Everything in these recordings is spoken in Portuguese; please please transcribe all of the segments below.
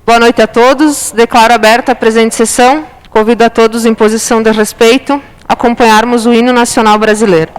Boa noite a todos. Declaro aberta a presente sessão. Convido a todos, em posição de respeito, a acompanharmos o hino nacional brasileiro.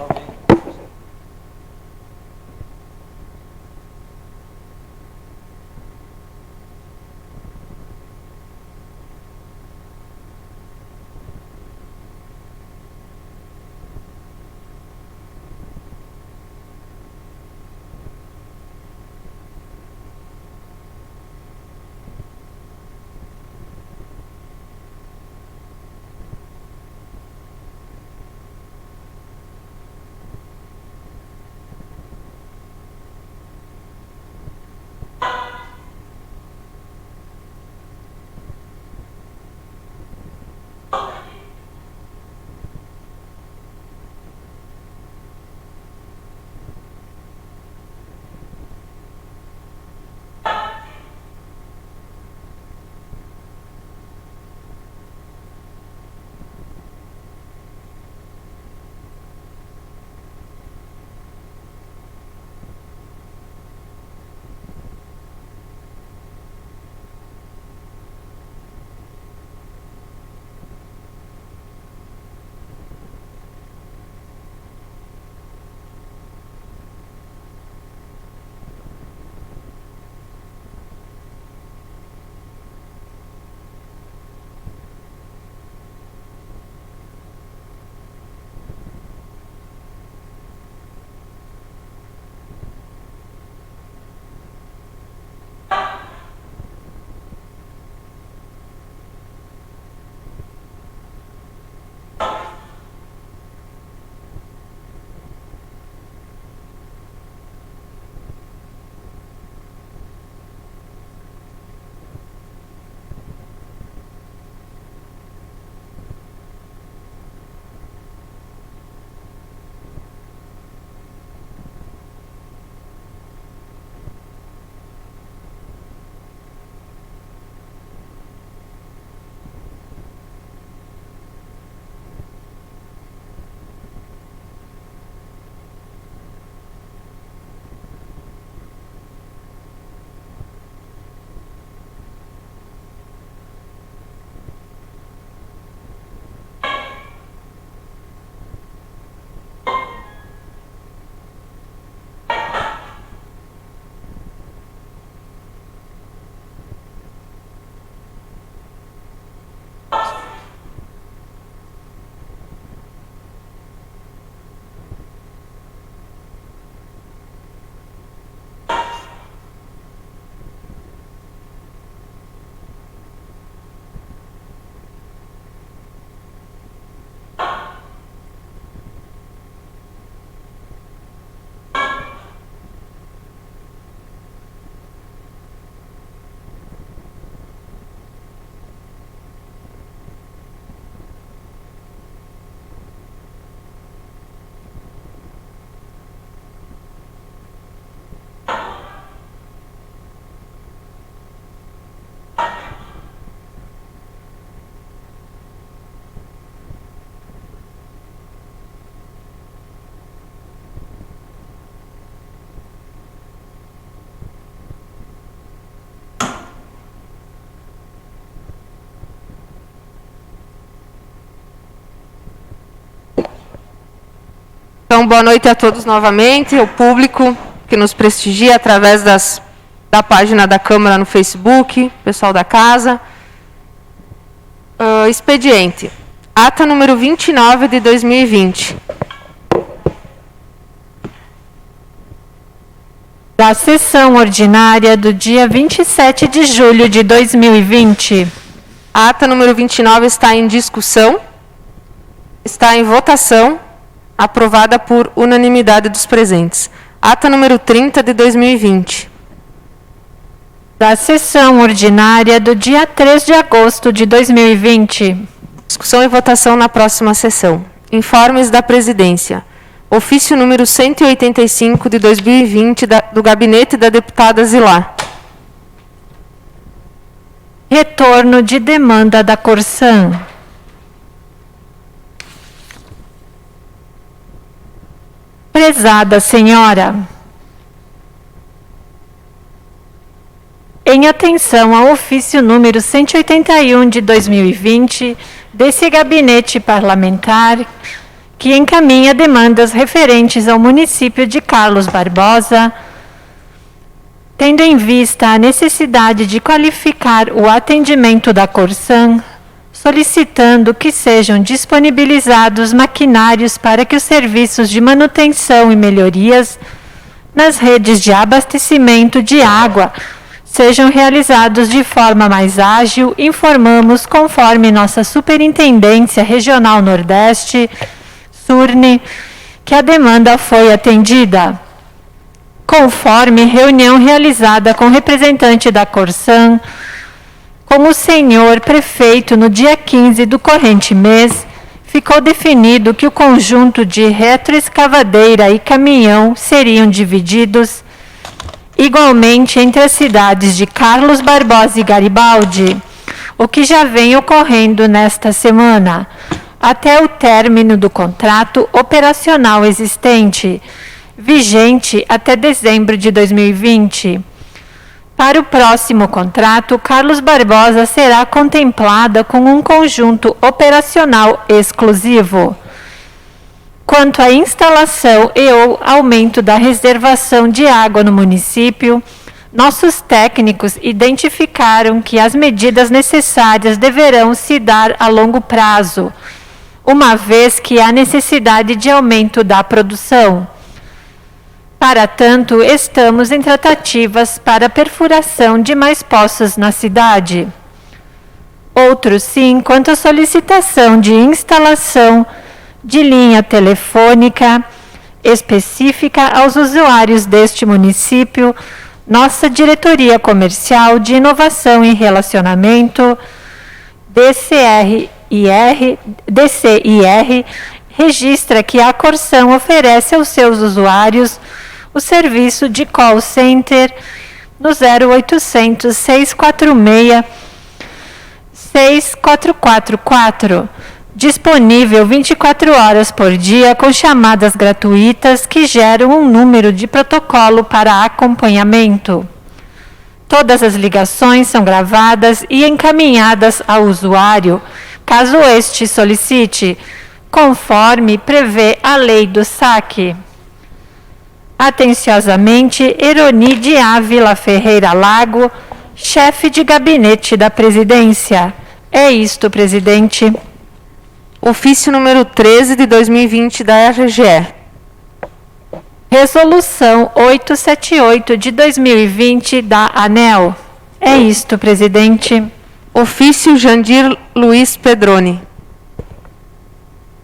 Então, boa noite a todos novamente, ao público que nos prestigia através da página da Câmara no Facebook, pessoal da casa. Expediente. Ata número 29 de 2020. Da sessão ordinária do dia 27 de julho de 2020. A ata número 29 está em discussão, está em votação, aprovada por unanimidade dos presentes. Ata número 30 de 2020. Da sessão ordinária do dia 3 de agosto de 2020. Discussão e votação na próxima sessão. Informes da Presidência. Ofício número 185 de 2020 do Gabinete da Deputada Zilá. Retorno de demanda da Corsan. Prezada senhora, em atenção ao ofício número 181 de 2020, desse gabinete parlamentar, que encaminha demandas referentes ao município de Carlos Barbosa, tendo em vista a necessidade de qualificar o atendimento da Corsan, solicitando que sejam disponibilizados maquinários para que os serviços de manutenção e melhorias nas redes de abastecimento de água sejam realizados de forma mais ágil, informamos conforme nossa Superintendência Regional Nordeste, SURNE, que a demanda foi atendida. Conforme reunião realizada com representante da Corsan, com o senhor prefeito no dia 15 do corrente mês, ficou definido que o conjunto de retroescavadeira e caminhão seriam divididos igualmente entre as cidades de Carlos Barbosa e Garibaldi, o que já vem ocorrendo nesta semana, até o término do contrato operacional existente, vigente até dezembro de 2020. Para o próximo contrato, Carlos Barbosa será contemplada com um conjunto operacional exclusivo. Quanto à instalação e ou aumento da reservação de água no município, nossos técnicos identificaram que as medidas necessárias deverão se dar a longo prazo, uma vez que há necessidade de aumento da produção. Para tanto, estamos em tratativas para a perfuração de mais poços na cidade. Outro sim, quanto à solicitação de instalação de linha telefônica específica aos usuários deste município, nossa Diretoria Comercial de Inovação e Relacionamento, DCIR, registra que a Corsan oferece aos seus usuários o serviço de call center no 0800 646 6444, disponível 24 horas por dia com chamadas gratuitas que geram um número de protocolo para acompanhamento. Todas as ligações são gravadas e encaminhadas ao usuário, caso este solicite, conforme prevê a lei do saque. Atenciosamente, Eroni de Ávila Ferreira Lago, chefe de gabinete da presidência. É isto, presidente. Ofício número 13 de 2020 da RGE. Resolução 878 de 2020 da ANEEL. É isto, presidente. Ofício Jandir Luiz Pedroni.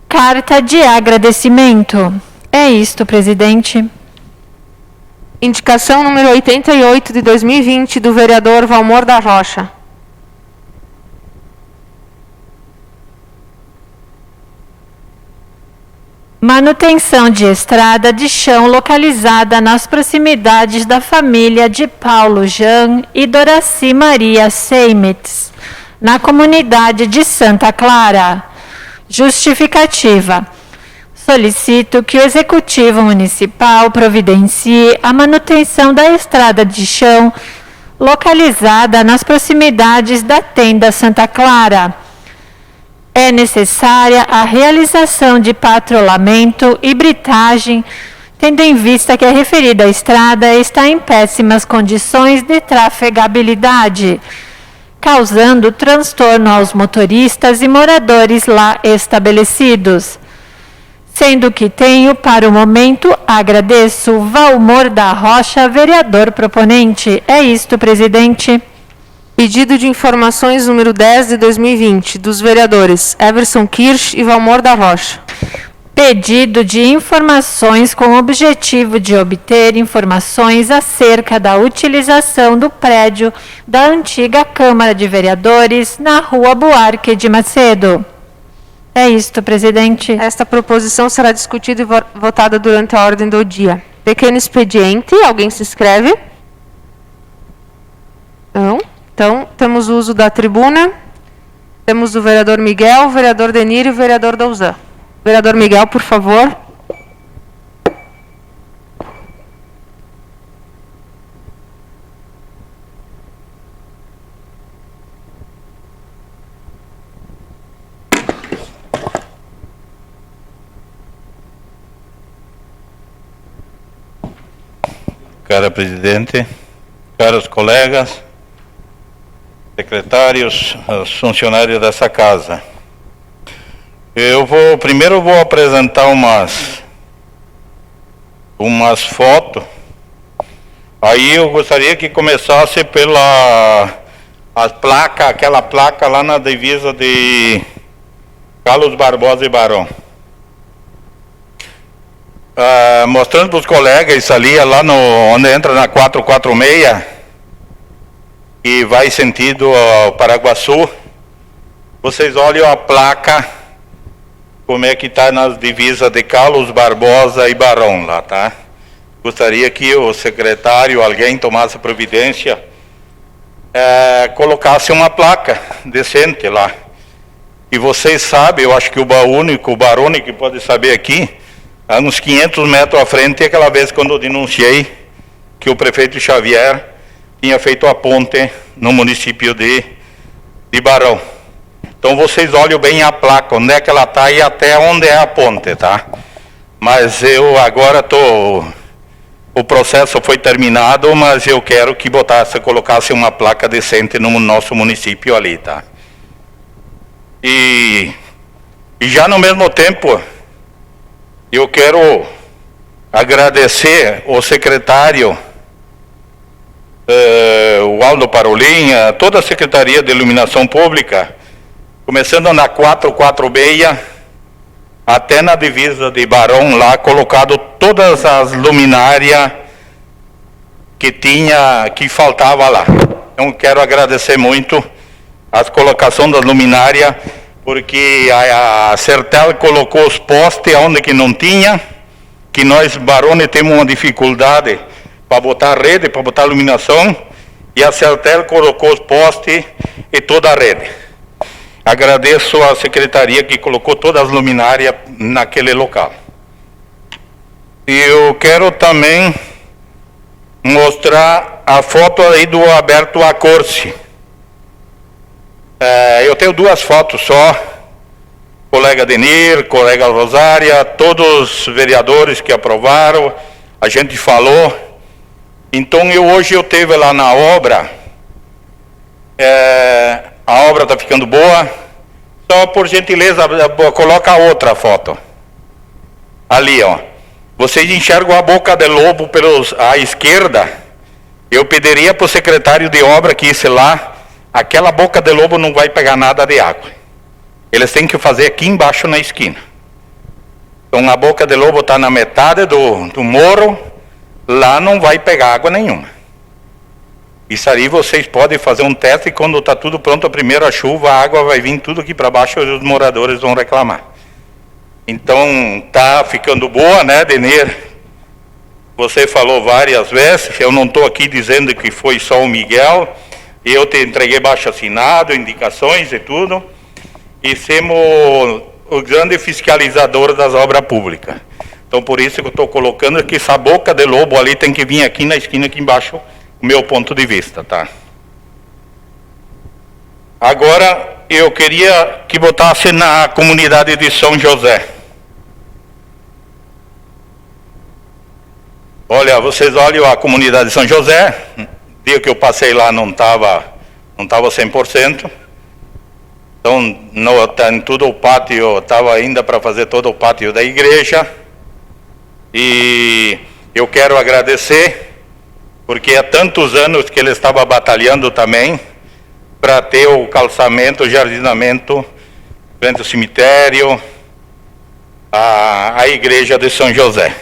Carta de agradecimento. É isto, presidente. Indicação número 88 de 2020 do vereador Valmor da Rocha. Manutenção de estrada de chão localizada nas proximidades da família de Paulo Jean e Doraci Maria Seimetz, na comunidade de Santa Clara. Justificativa. Solicito que o Executivo Municipal providencie a manutenção da estrada de chão localizada nas proximidades da Tenda Santa Clara. É necessária a realização de patrulhamento e britagem, tendo em vista que a referida estrada está em péssimas condições de trafegabilidade, causando transtorno aos motoristas e moradores lá estabelecidos. Sendo que tenho, para o momento, agradeço Valmor da Rocha, vereador proponente. É isto, presidente. Pedido de informações número 10 de 2020, dos vereadores Everson Kirsch e Valmor da Rocha. Pedido de informações com o objetivo de obter informações acerca da utilização do prédio da antiga Câmara de Vereadores na Rua Buarque de Macedo. É isto, presidente. Esta proposição será discutida e votada durante a ordem do dia. Pequeno expediente. Alguém se inscreve? Não. Então, temos o uso da tribuna. Temos o vereador Miguel, o vereador Denir e o vereador Dauzan. Vereador Miguel, por favor. Cara presidente, caros colegas, secretários, os funcionários dessa casa. Primeiro vou apresentar umas fotos. Aí eu gostaria que começasse aquela placa lá na divisa de Carlos Barbosa e Barão. Mostrando para os colegas isso ali, lá onde entra na 446 e vai sentido ao Paraguaçu. Vocês olham a placa, como é que está nas divisas de Carlos Barbosa e Barão lá, tá? Gostaria que o secretário, alguém tomasse providência, colocasse uma placa decente lá. E vocês sabem, eu acho que o Barone que pode saber aqui, há uns 500 metros à frente, aquela vez quando eu denunciei que o prefeito Xavier tinha feito a ponte no município de Barão. Então vocês olham bem a placa, onde é que ela está e até onde é a ponte, tá? Mas eu agora o processo foi terminado, mas eu quero que colocasse uma placa decente no nosso município ali, tá? E já no mesmo tempo, eu quero agradecer ao secretário, o Aldo Parolinha, toda a Secretaria de Iluminação Pública, começando na 446, até na divisa de Barão, lá colocado todas as luminárias que faltava lá. Então quero agradecer muito a colocação das luminárias, porque a Sertel colocou os postes onde que não tinha, que nós, Barone, temos uma dificuldade para botar a rede, para botar a iluminação, e a Sertel colocou os postes e toda a rede. Agradeço à secretaria que colocou todas as luminárias naquele local. E eu quero também mostrar a foto aí do Alberto Accorsi. Eu tenho duas fotos só, colega Denir, colega Rosária, todos os vereadores que aprovaram, a gente falou. Então hoje eu esteve lá na obra, a obra está ficando boa, só por gentileza coloca a outra foto, ali ó, vocês enxergam a boca de lobo à esquerda, eu pediria para o secretário de obra que isso lá, aquela boca de lobo não vai pegar nada de água. Eles têm que fazer aqui embaixo na esquina. Então a boca de lobo está na metade do morro, lá não vai pegar água nenhuma. Isso aí vocês podem fazer um teste e quando está tudo pronto, a primeira chuva, a água vai vir tudo aqui para baixo e os moradores vão reclamar. Então está ficando boa, né, Denir? Você falou várias vezes, eu não estou aqui dizendo que foi só o Miguel. Eu te entreguei baixo assinado, indicações e tudo, e somos o grande fiscalizador das obras públicas. Então, por isso que eu estou colocando que essa boca de lobo ali tem que vir aqui na esquina, aqui embaixo, o meu ponto de vista, tá? Agora, eu queria que botasse na comunidade de São José. Olha, vocês olham a comunidade de São José, dia que eu passei lá não estava 100%, então em todo o pátio, estava ainda para fazer todo o pátio da igreja, e eu quero agradecer, porque há tantos anos que ele estava batalhando também, para ter o calçamento, o jardinamento, frente ao cemitério, a igreja de São José.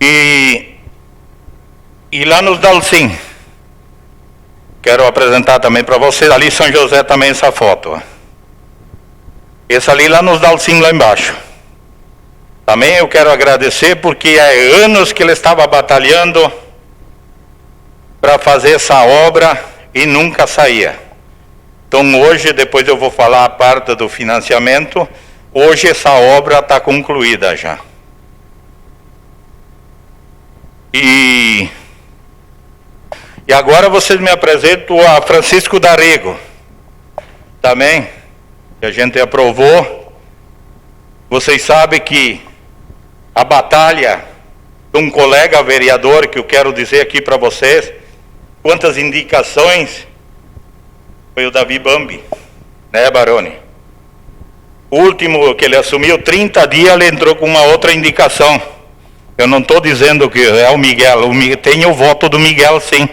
E lá nos Dalcim, quero apresentar também para vocês, ali São José também essa foto. Ó. Essa ali lá nos Dalcim, lá embaixo. Também eu quero agradecer porque há anos que ele estava batalhando para fazer essa obra, e nunca saía. Então hoje, depois eu vou falar a parte do financiamento, hoje essa obra está concluída já. E agora vocês me apresentam a Francisco D'Arrego, também, que a gente aprovou. Vocês sabem que a batalha de um colega vereador, que eu quero dizer aqui para vocês, quantas indicações, foi o Davi Bambi, né, Baroni? O último que ele assumiu, 30 dias, ele entrou com uma outra indicação. Eu não estou dizendo que é o Miguel, tem o voto do Miguel, sim.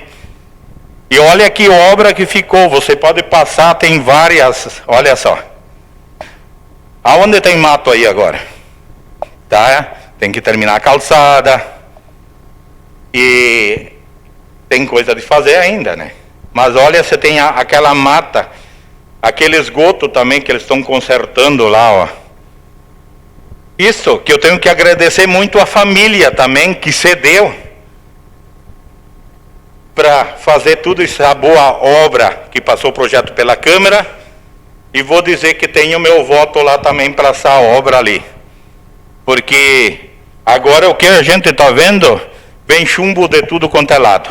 E olha que obra que ficou, você pode passar, tem várias, olha só. Aonde tem mato aí agora? Tá? Tem que terminar a calçada. E tem coisa de fazer ainda, né? Mas olha, você tem aquela mata, aquele esgoto também que eles estão consertando lá, ó. Isso que eu tenho que agradecer muito a família também, que cedeu para fazer tudo isso, a boa obra que passou o projeto pela Câmara, e vou dizer que tenho o meu voto lá também para essa obra ali. Porque agora o que a gente está vendo, vem chumbo de tudo quanto é lado.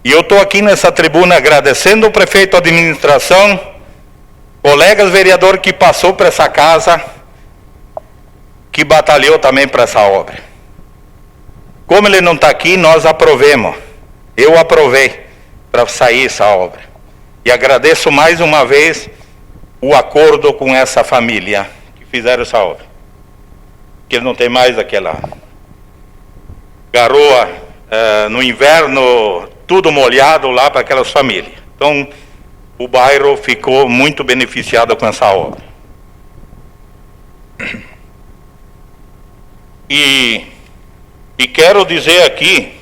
E eu estou aqui nessa tribuna agradecendo o prefeito, a administração, colegas vereador que passou por essa casa, que batalhou também para essa obra. Como ele não está aqui, nós aprovemos. Eu aprovei para sair essa obra. E agradeço mais uma vez o acordo com essa família que fizeram essa obra. Porque não tem mais aquela garoa no inverno, tudo molhado lá para aquelas famílias. Então, o bairro ficou muito beneficiado com essa obra. E quero dizer aqui,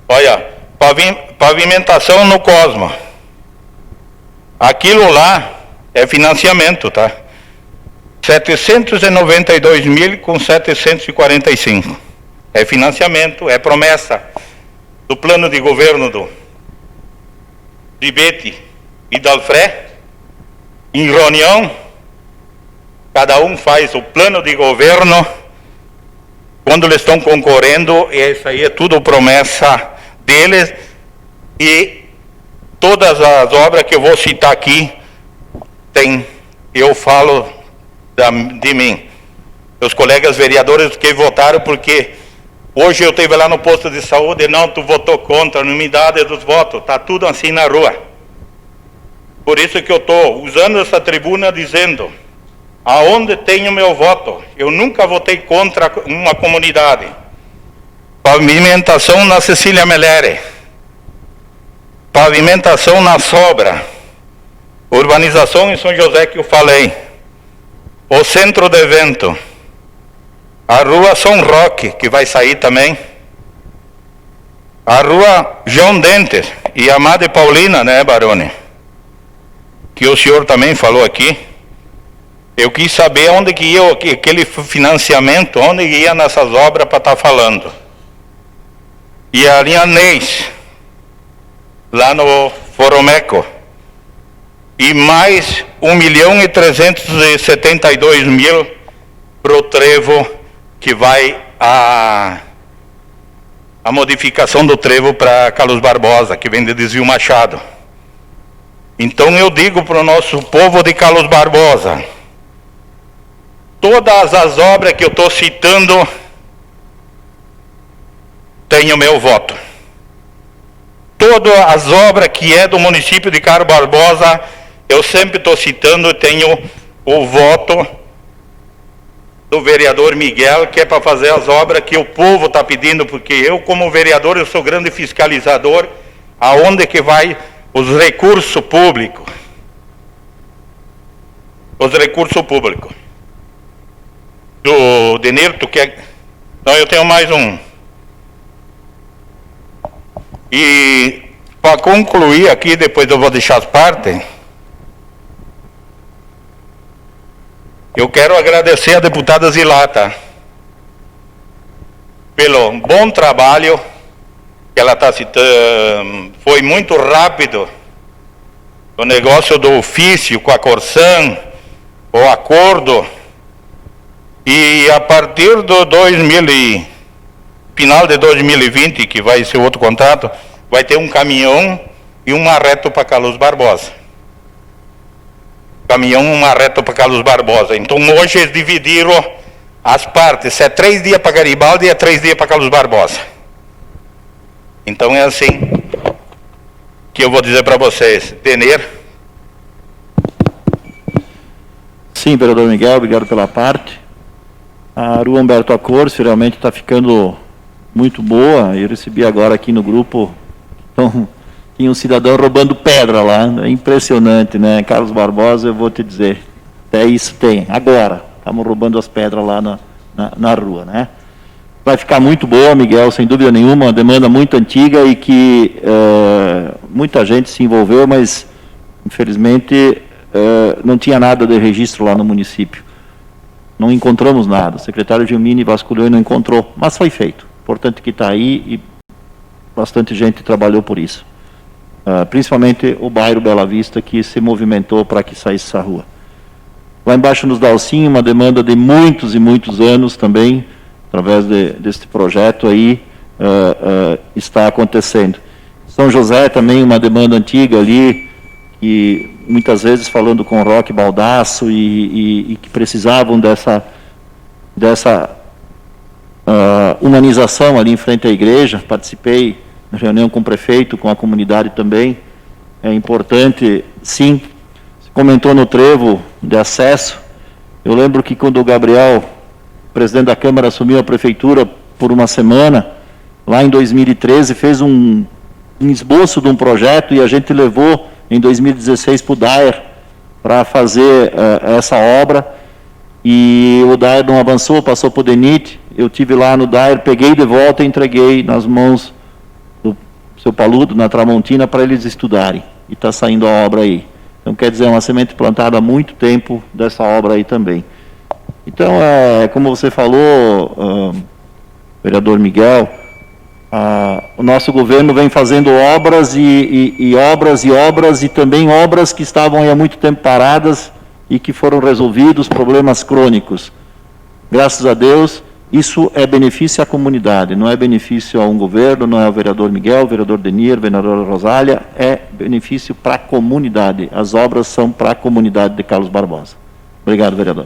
olha, pavimentação no Cosmo. Aquilo lá é financiamento, tá? 792.745. É financiamento, é promessa do plano de governo do Ribete e da Alfré. Em reunião, cada um faz o plano de governo. Quando eles estão concorrendo, isso aí é tudo promessa deles. E todas as obras que eu vou citar aqui, eu falo de mim. Os colegas vereadores que votaram, porque hoje eu estive lá no posto de saúde, não, tu votou contra a unanimidade dos votos, está tudo assim na rua. Por isso que eu estou usando essa tribuna dizendo, aonde tenho meu voto, eu nunca votei contra uma comunidade. Pavimentação na Cecília Melere, pavimentação na Sobra, urbanização em São José que eu falei, o centro de evento, a rua São Roque, que vai sair também, a rua João Dentes e a Madre Paulina, né, Barone? Que o senhor também falou aqui. Eu quis saber onde que ia aquele financiamento, onde ia nessas obras para estar falando. E a linha Neis, lá no Foromeco. E mais 1.372.000 para o trevo, que vai a modificação do trevo para Carlos Barbosa, que vem de Desvio Machado. Então eu digo para o nosso povo de Carlos Barbosa, todas as obras que eu estou citando, têm o meu voto. Todas as obras que é do município de Carlos Barbosa, eu sempre estou citando e tenho o voto do vereador Miguel, que é para fazer as obras que o povo está pedindo, porque eu, como vereador, eu sou grande fiscalizador, aonde que vai os recursos públicos. Os recursos públicos. Do Denirto, que é... Não, eu tenho mais um. E para concluir aqui, depois eu vou deixar as partes, eu quero agradecer a deputada Zilata pelo bom trabalho que ela está citando, foi muito rápido o negócio do ofício com a Corsan, o acordo, e a partir do final de 2020, que vai ser outro contrato, vai ter um caminhão e um marreto para Carlos Barbosa. Caminhão e um marreto para Carlos Barbosa. Então hoje eles dividiram as partes, se é 3 dias para Garibaldi e é 3 dias para Carlos Barbosa. Então é assim que eu vou dizer para vocês. Denir. Sim, vereador Miguel, obrigado pela parte. A rua Humberto Acorce realmente está ficando muito boa. Eu recebi agora aqui no grupo, então, tinha um cidadão roubando pedra lá. É impressionante, né? Carlos Barbosa, eu vou te dizer, até isso tem. Agora, estamos roubando as pedras lá na rua, né? Vai ficar muito boa, Miguel, sem dúvida nenhuma, uma demanda muito antiga e que muita gente se envolveu, mas, infelizmente, não tinha nada de registro lá no município. Não encontramos nada. O secretário Gilmini vasculhou e não encontrou, mas foi feito. Importante que está aí e bastante gente trabalhou por isso. Principalmente o bairro Bela Vista, que se movimentou para que saísse essa rua. Lá embaixo nos Dalcin, uma demanda de muitos e muitos anos também, através deste projeto aí, está acontecendo. São José também, uma demanda antiga ali, que muitas vezes falando com o Roque Baldasso e que precisavam dessa humanização ali em frente à igreja. Participei da reunião com o prefeito, com a comunidade também. É importante, sim. Se comentou no trevo de acesso. Eu lembro que quando o Gabriel, presidente da Câmara, assumiu a prefeitura por uma semana, lá em 2013, fez um esboço de um projeto e a gente levou em 2016 para o DAER para fazer essa obra, e o DAER não avançou, passou para o DENIT. Eu tive lá no DAER, peguei de volta e entreguei nas mãos do seu Paludo, na Tramontina, para eles estudarem, e está saindo a obra aí. Então, quer dizer, é uma semente plantada há muito tempo dessa obra aí também. Então, como você falou, vereador Miguel, o nosso governo vem fazendo obras e obras e obras, e também obras que estavam há muito tempo paradas e que foram resolvidos, problemas crônicos. Graças a Deus, isso é benefício à comunidade, não é benefício a um governo, não é o vereador Miguel, o vereador Denir, o vereador Rosália, é benefício para a comunidade. As obras são para a comunidade de Carlos Barbosa. Obrigado, vereador.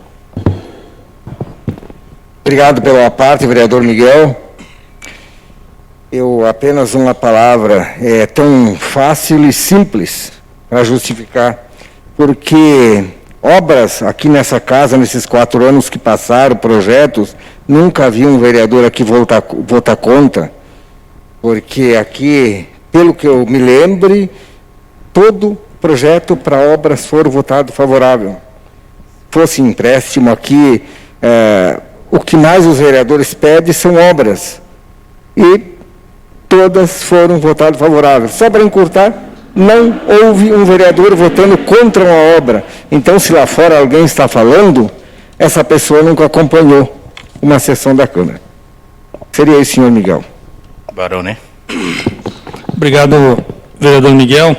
Obrigado pela parte, vereador Miguel. Eu apenas uma palavra, é tão fácil e simples para justificar, porque obras aqui nessa casa, nesses 4 anos que passaram, projetos, nunca vi um vereador aqui votar contra, porque aqui, pelo que eu me lembre, todo projeto para obras foram votado favorável. Fosse empréstimo aqui, o que mais os vereadores pedem são obras, e todas foram votadas favoráveis. Só para encurtar, não houve um vereador votando contra uma obra. Então, se lá fora alguém está falando, essa pessoa nunca acompanhou uma sessão da Câmara. Seria isso, senhor Miguel. Barone. Obrigado, vereador Miguel.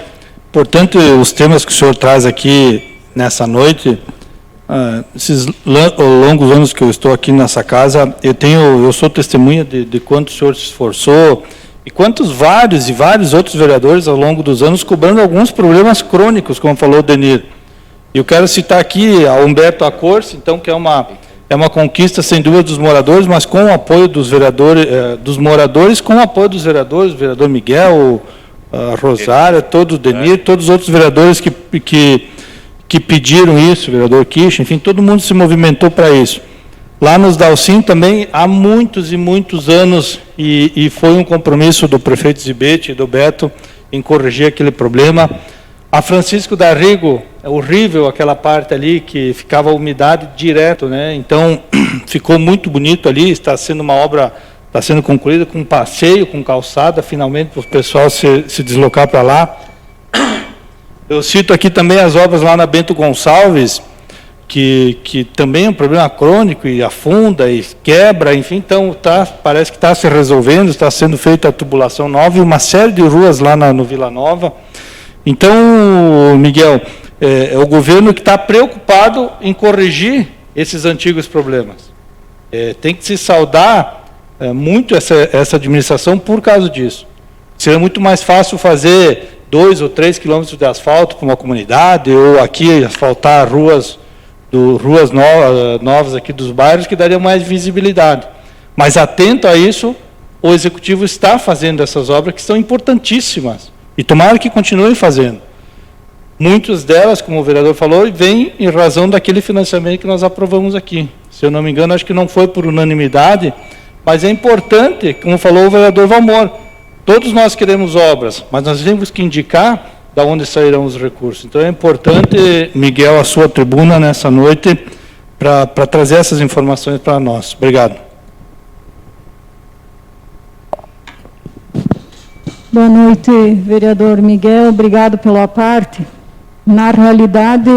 Portanto, os temas que o senhor traz aqui nessa noite, esses longos anos que eu estou aqui nessa casa, eu sou testemunha de quanto o senhor se esforçou, e quantos vários outros vereadores ao longo dos anos cobrando alguns problemas crônicos, como falou o Denir. Eu quero citar aqui a Humberto Acorce, então, que é uma conquista, sem dúvida, dos moradores, mas com o apoio dos vereadores, dos moradores, com o apoio dos vereadores, o vereador Miguel, a Rosária, todo o Denir, todos os outros vereadores que pediram isso, o vereador Kish, enfim, todo mundo se movimentou para isso. Lá nos Dalcin também, há muitos e muitos anos, e foi um compromisso do prefeito Zibete e do Beto em corrigir aquele problema. A Francisco da Rigo, é horrível aquela parte ali, que ficava umidade direto, né? Então, ficou muito bonito ali, está sendo uma obra, está sendo concluída com passeio, com calçada, finalmente, para o pessoal se deslocar para lá. Eu cito aqui também as obras lá na Bento Gonçalves, que também é um problema crônico e afunda e quebra, enfim, então parece que está se resolvendo, está sendo feita a tubulação nova e uma série de ruas lá no Vila Nova. Então, Miguel, é o governo que está preocupado em corrigir esses antigos problemas. Tem que se saudar muito essa administração por causa disso. Seria muito mais fácil fazer 2 ou 3 quilômetros de asfalto para uma comunidade, ou aqui asfaltar ruas novas aqui dos bairros, que daria mais visibilidade. Mas, atento a isso, o Executivo está fazendo essas obras que são importantíssimas, e tomara que continue fazendo. Muitas delas, como o vereador falou, vêm em razão daquele financiamento que nós aprovamos aqui. Se eu não me engano, acho que não foi por unanimidade, mas é importante, como falou o vereador Valmor, todos nós queremos obras, mas nós temos que indicar de onde sairão os recursos. Então é importante, Miguel, a sua tribuna nessa noite para trazer essas informações para nós. Obrigado. Boa noite, vereador Miguel. Obrigado pela parte. Na realidade,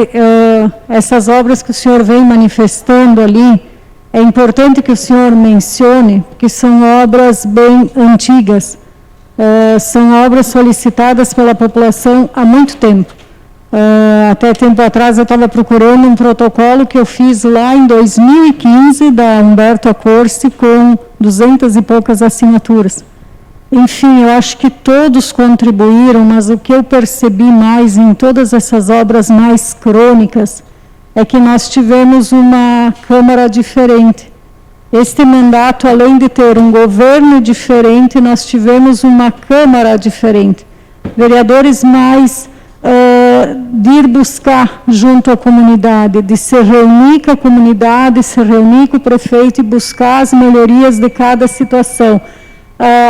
essas obras que o senhor vem manifestando ali, é importante que o senhor mencione, que são obras bem antigas. São obras solicitadas pela população há muito tempo. Até tempo atrás eu estava procurando um protocolo que eu fiz lá em 2015, da Humberto Accorsi, com 200 e poucas assinaturas. Enfim, eu acho que todos contribuíram, mas o que eu percebi mais em todas essas obras mais crônicas é que nós tivemos uma Câmara diferente. Este mandato, além de ter um governo diferente, nós tivemos uma Câmara diferente. Vereadores mais de ir buscar junto à comunidade, de se reunir com a comunidade, se reunir com o prefeito e buscar as melhorias de cada situação.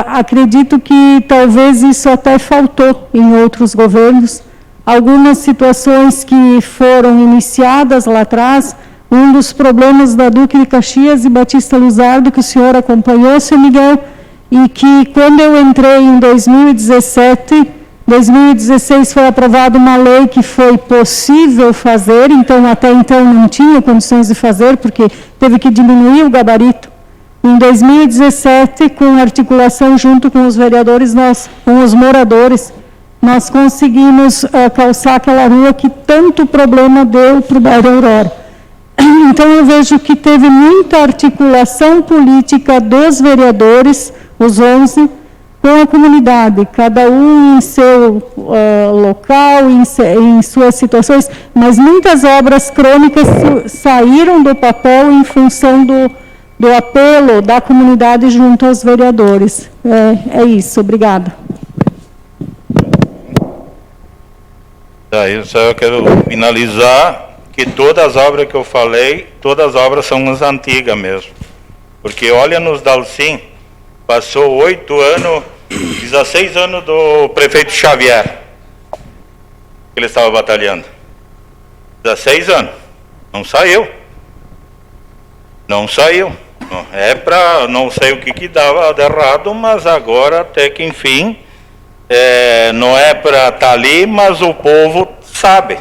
Acredito que talvez isso até faltou em outros governos. Algumas situações que foram iniciadas lá atrás, um dos problemas da Duque de Caxias e Batista Luzardo, que o senhor acompanhou, senhor Miguel, e que quando eu entrei em 2016 foi aprovada uma lei que foi possível fazer, então até então não tinha condições de fazer, porque teve que diminuir o gabarito. Em 2017, com articulação junto com os vereadores, com os moradores, nós conseguimos calçar aquela rua que tanto problema deu para o bairro Aurora. Então, eu vejo que teve muita articulação política dos vereadores, os 11, com a comunidade, cada um em seu local, em suas situações, mas muitas obras crônicas saíram do papel em função do apelo da comunidade junto aos vereadores. É isso, obrigada. Eu só quero finalizar que todas as obras que eu falei, todas as obras são as antigas mesmo. Porque olha nos Dalcim, passou 8 anos, 16 anos do prefeito Xavier, que ele estava batalhando. 16 anos. Não saiu. Não saiu. Não sei o que dava de errado, mas agora até que enfim, não é para estar ali, mas o povo sabe.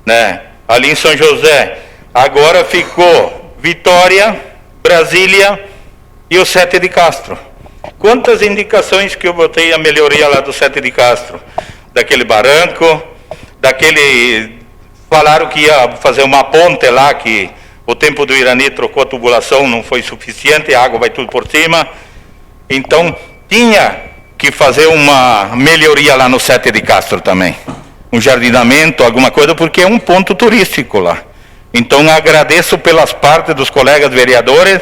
Né? Ali em São José, agora ficou Vitória, Brasília e o 7 de Castro. Quantas indicações que eu botei a melhoria lá do 7 de Castro? Daquele barranco, falaram que ia fazer uma ponte lá, que o tempo do Irani trocou a tubulação, não foi suficiente, a água vai tudo por cima. Então, tinha que fazer uma melhoria lá no 7 de Castro também. Um jardinamento, alguma coisa, porque é um ponto turístico lá. Então, agradeço pelas partes dos colegas vereadores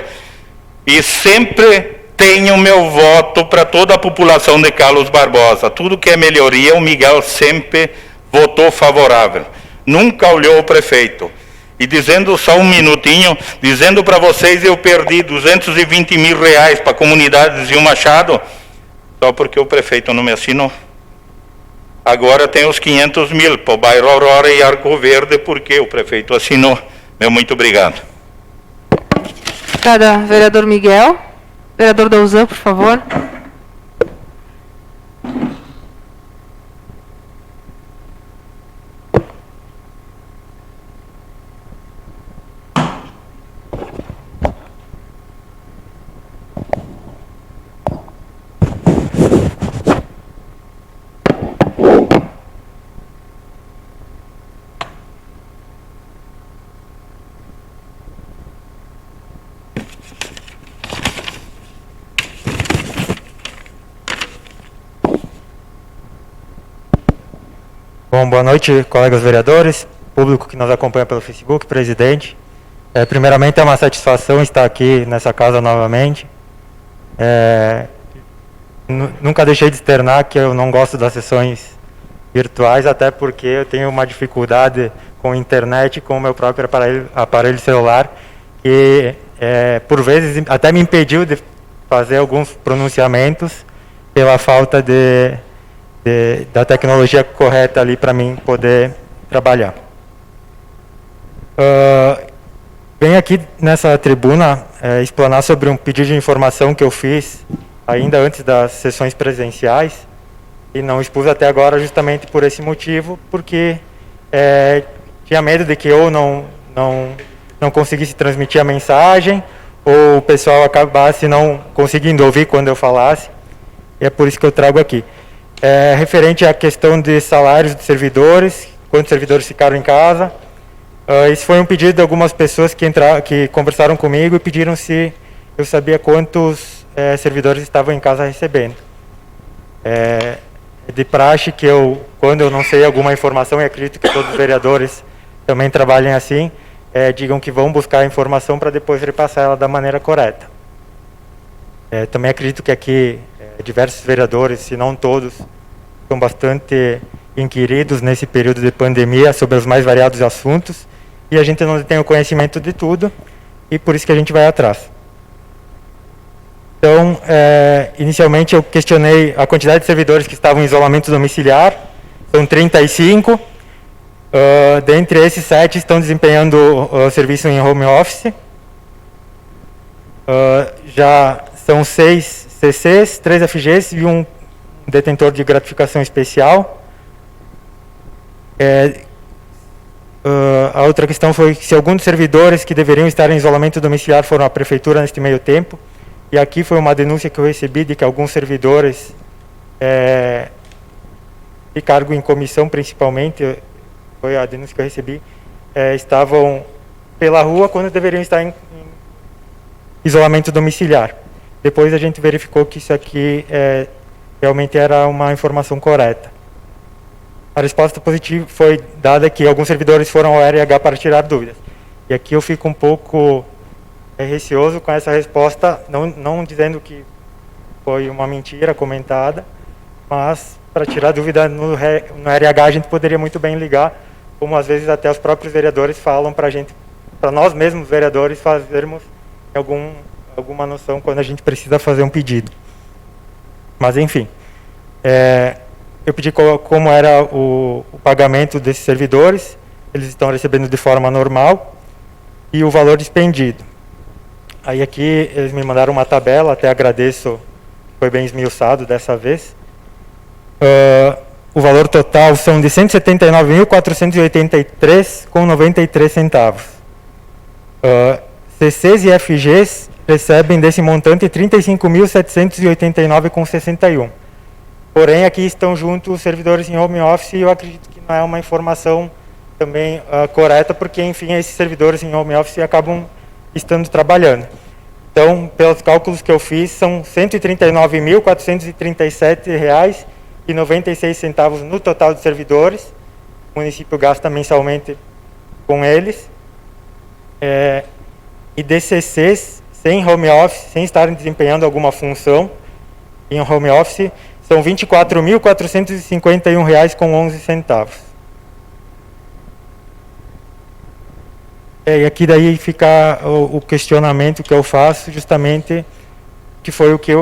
e sempre tenho meu voto para toda a população de Carlos Barbosa. Tudo que é melhoria, o Miguel sempre votou favorável. Nunca olhou o prefeito. E dizendo só um minutinho, dizendo para vocês, eu perdi 220 mil reais para a comunidade de Zil Machado, só porque o prefeito não me assinou. Agora tem os 500 mil para o bairro Aurora e Arco Verde, porque o prefeito assinou. Meu muito obrigado. Obrigada, vereador Miguel. Vereador Dauzan, por favor. Bom, boa noite, colegas vereadores, público que nos acompanha pelo Facebook, presidente. Primeiramente, é uma satisfação estar aqui nessa casa novamente. Nunca deixei de externar que eu não gosto das sessões virtuais, até porque eu tenho uma dificuldade com a internet e com o meu próprio aparelho celular, que por vezes até me impediu de fazer alguns pronunciamentos pela falta da tecnologia correta ali para mim poder trabalhar. Venho aqui nessa tribuna explanar sobre um pedido de informação que eu fiz ainda antes das sessões presenciais e não expus até agora justamente por esse motivo, porque tinha medo de que eu não conseguisse transmitir a mensagem ou o pessoal acabasse não conseguindo ouvir quando eu falasse, e é por isso que eu trago aqui. Referente à questão de salários de servidores, quantos servidores ficaram em casa, esse foi um pedido de algumas pessoas que conversaram comigo e pediram se eu sabia quantos servidores estavam em casa recebendo. De praxe que quando eu não sei alguma informação, e acredito que todos os vereadores também trabalhem assim, digam que vão buscar a informação para depois repassar ela da maneira correta. Também acredito que aqui diversos vereadores, se não todos, são bastante inquiridos nesse período de pandemia sobre os mais variados assuntos, e a gente não tem o conhecimento de tudo, e por isso que a gente vai atrás. Então, inicialmente eu questionei a quantidade de servidores que estavam em isolamento domiciliar, são 35, dentre esses 7 estão desempenhando o serviço em home office, já são 6 CCs, 3 FGs e um detentor de gratificação especial. A outra questão foi se alguns dos servidores que deveriam estar em isolamento domiciliar foram à prefeitura neste meio tempo. E aqui foi uma denúncia que eu recebi de que alguns servidores de cargo em comissão, principalmente, foi a denúncia que eu recebi, estavam pela rua quando deveriam estar em isolamento domiciliar. Depois a gente verificou que isso aqui realmente era uma informação correta. A resposta positiva foi dada que alguns servidores foram ao RH para tirar dúvidas. E aqui eu fico um pouco receoso com essa resposta, não dizendo que foi uma mentira comentada, mas para tirar dúvida no RH a gente poderia muito bem ligar, como às vezes até os próprios vereadores falam para a gente, para nós mesmos vereadores fazermos alguma noção quando a gente precisa fazer um pedido. Mas enfim, eu pedi como era o pagamento desses servidores, eles estão recebendo de forma normal, e o valor despendido. Aí aqui eles me mandaram uma tabela, até agradeço, foi bem esmiuçado dessa vez. O valor total são de R$ 179.483,93. CCs e FGs recebem desse montante R$ 35.789,61. Porém, aqui estão juntos os servidores em home office e eu acredito que não é uma informação também correta, porque, enfim, esses servidores em home office acabam estando trabalhando. Então, pelos cálculos que eu fiz, são R$ 139.437,96 no total de servidores. O município gasta mensalmente com eles. E DCCs sem home office, sem estarem desempenhando alguma função em home office, são R$ 24.451,11. E aqui daí fica o questionamento que eu faço, justamente, que foi o que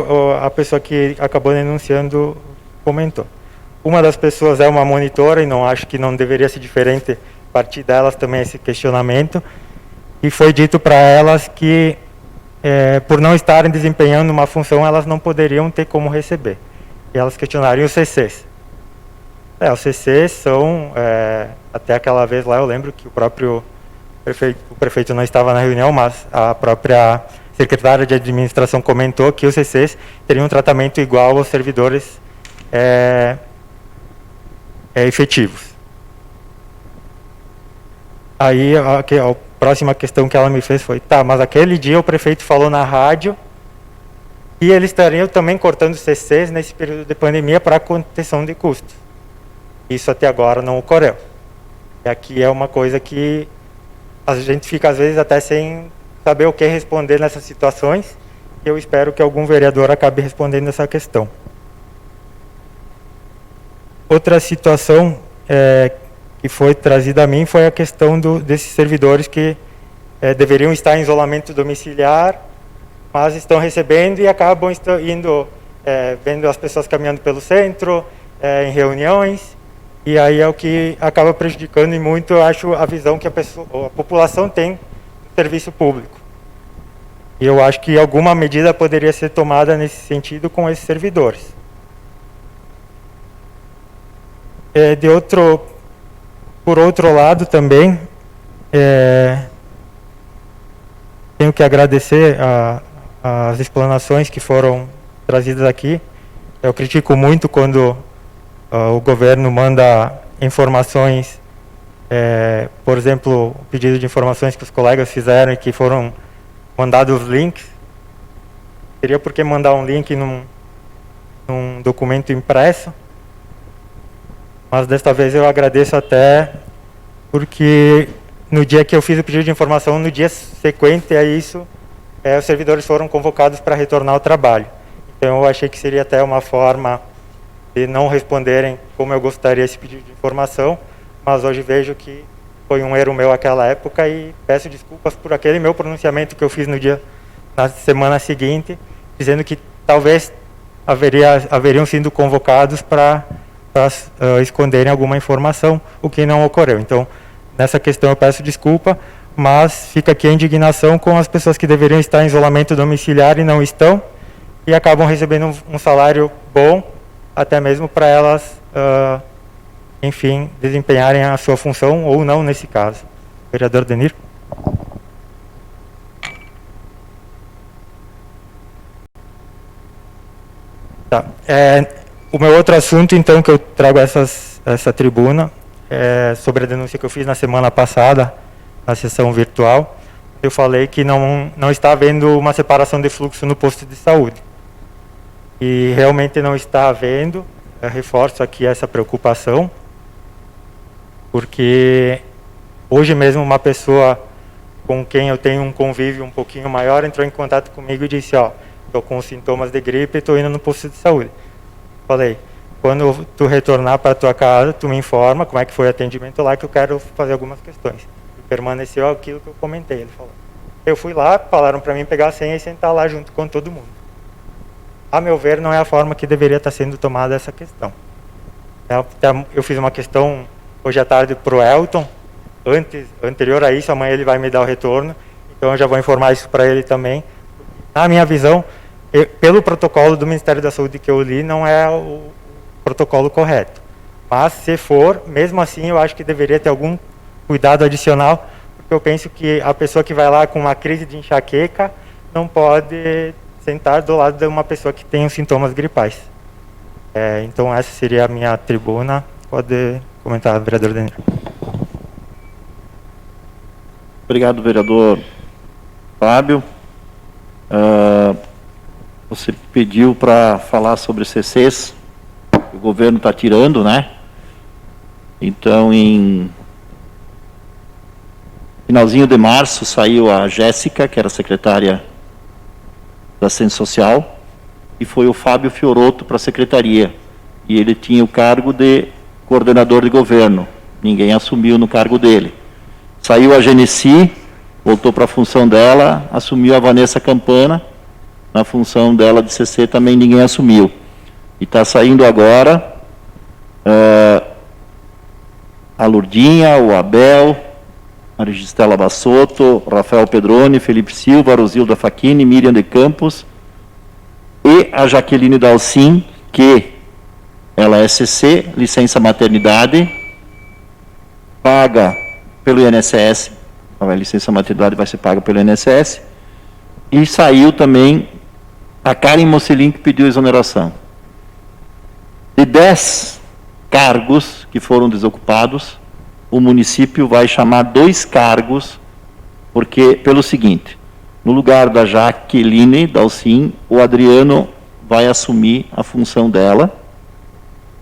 a pessoa que acabou denunciando comentou. Uma das pessoas é uma monitora, e não acho que não deveria ser diferente a partir delas também esse questionamento, e foi dito para elas que, por não estarem desempenhando uma função, elas não poderiam ter como receber. E elas questionaram, e os CCs? Os CCs são, até aquela vez lá eu lembro que o prefeito não estava na reunião, mas a própria secretária de administração comentou que os CCs teriam um tratamento igual aos servidores efetivos. Aí a próxima questão que ela me fez foi, mas aquele dia o prefeito falou na rádio e eles estariam também cortando CCs nesse período de pandemia para contenção de custos. Isso até agora não ocorreu. E aqui é uma coisa que a gente fica, às vezes, até sem saber o que responder nessas situações. E eu espero que algum vereador acabe respondendo essa questão. Outra situação que foi trazida a mim foi a questão desses servidores que deveriam estar em isolamento domiciliar, mas estão recebendo e acabam indo, vendo as pessoas caminhando pelo centro, em reuniões, e aí é o que acaba prejudicando e muito, eu acho, a visão que a população tem do serviço público. E eu acho que alguma medida poderia ser tomada nesse sentido com esses servidores. Por outro lado também, tenho que agradecer as explanações que foram trazidas aqui. Eu critico muito quando o governo manda informações, por exemplo, o pedido de informações que os colegas fizeram e que foram mandados os links. Teria por que mandar um link num documento impresso. Mas desta vez eu agradeço até porque no dia que eu fiz o pedido de informação, no dia sequente a isso, os servidores foram convocados para retornar ao trabalho. Então eu achei que seria até uma forma de não responderem como eu gostaria esse pedido de informação, mas hoje vejo que foi um erro meu naquela época e peço desculpas por aquele meu pronunciamento que eu fiz na semana seguinte, dizendo que talvez haveriam sido convocados para esconderem alguma informação, o que não ocorreu. Então, nessa questão eu peço desculpa, mas fica aqui a indignação com as pessoas que deveriam estar em isolamento domiciliar e não estão, e acabam recebendo um salário bom, até mesmo para elas, enfim, desempenharem a sua função ou não nesse caso. Vereador Denir. Tá. O meu outro assunto, então, que eu trago essa tribuna, é sobre a denúncia que eu fiz na semana passada, na sessão virtual. Eu falei que não está havendo uma separação de fluxo no posto de saúde. E realmente não está havendo. Eu reforço aqui essa preocupação, porque hoje mesmo uma pessoa com quem eu tenho um convívio um pouquinho maior entrou em contato comigo e disse, estou com sintomas de gripe e estou indo no posto de saúde. Falei, quando tu retornar para a tua casa, tu me informa como é que foi o atendimento lá, que eu quero fazer algumas questões. E permaneceu aquilo que eu comentei, ele falou. Eu fui lá, falaram para mim pegar a senha e sentar lá junto com todo mundo. A meu ver, não é a forma que deveria estar sendo tomada essa questão. Eu fiz uma questão hoje à tarde para o Elton, anterior a isso, amanhã ele vai me dar o retorno, então eu já vou informar isso para ele também. Na minha visão, pelo protocolo do Ministério da Saúde que eu li, não é o protocolo correto. Mas, se for, mesmo assim, eu acho que deveria ter algum cuidado adicional, porque eu penso que a pessoa que vai lá com uma crise de enxaqueca não pode sentar do lado de uma pessoa que tem os sintomas gripais. Então, essa seria a minha tribuna. Pode comentar, vereador Denir. Obrigado, vereador Fábio. Você pediu para falar sobre CCs, que o governo está tirando, né? Então, em finalzinho de março, saiu a Jéssica, que era secretária da Assistência Social, e foi o Fábio Fioroto para a secretaria. E ele tinha o cargo de coordenador de governo. Ninguém assumiu no cargo dele. Saiu a Genesi, voltou para a função dela, assumiu a Vanessa Campana, na função dela de CC também ninguém assumiu. E está saindo agora a Lourdinha, o Abel, a Registela Bassotto, Rafael Pedroni, Felipe Silva, Rosilda Facchini, Miriam de Campos e a Jaqueline Dalcin, que ela é CC, licença maternidade, paga pelo INSS, a licença maternidade vai ser paga pelo INSS, e saiu também a Karen Mocelin, que pediu exoneração. De 10 cargos que foram desocupados, o município vai chamar 2 cargos, porque, pelo seguinte, no lugar da Jaqueline Dalcin, o Adriano vai assumir a função dela,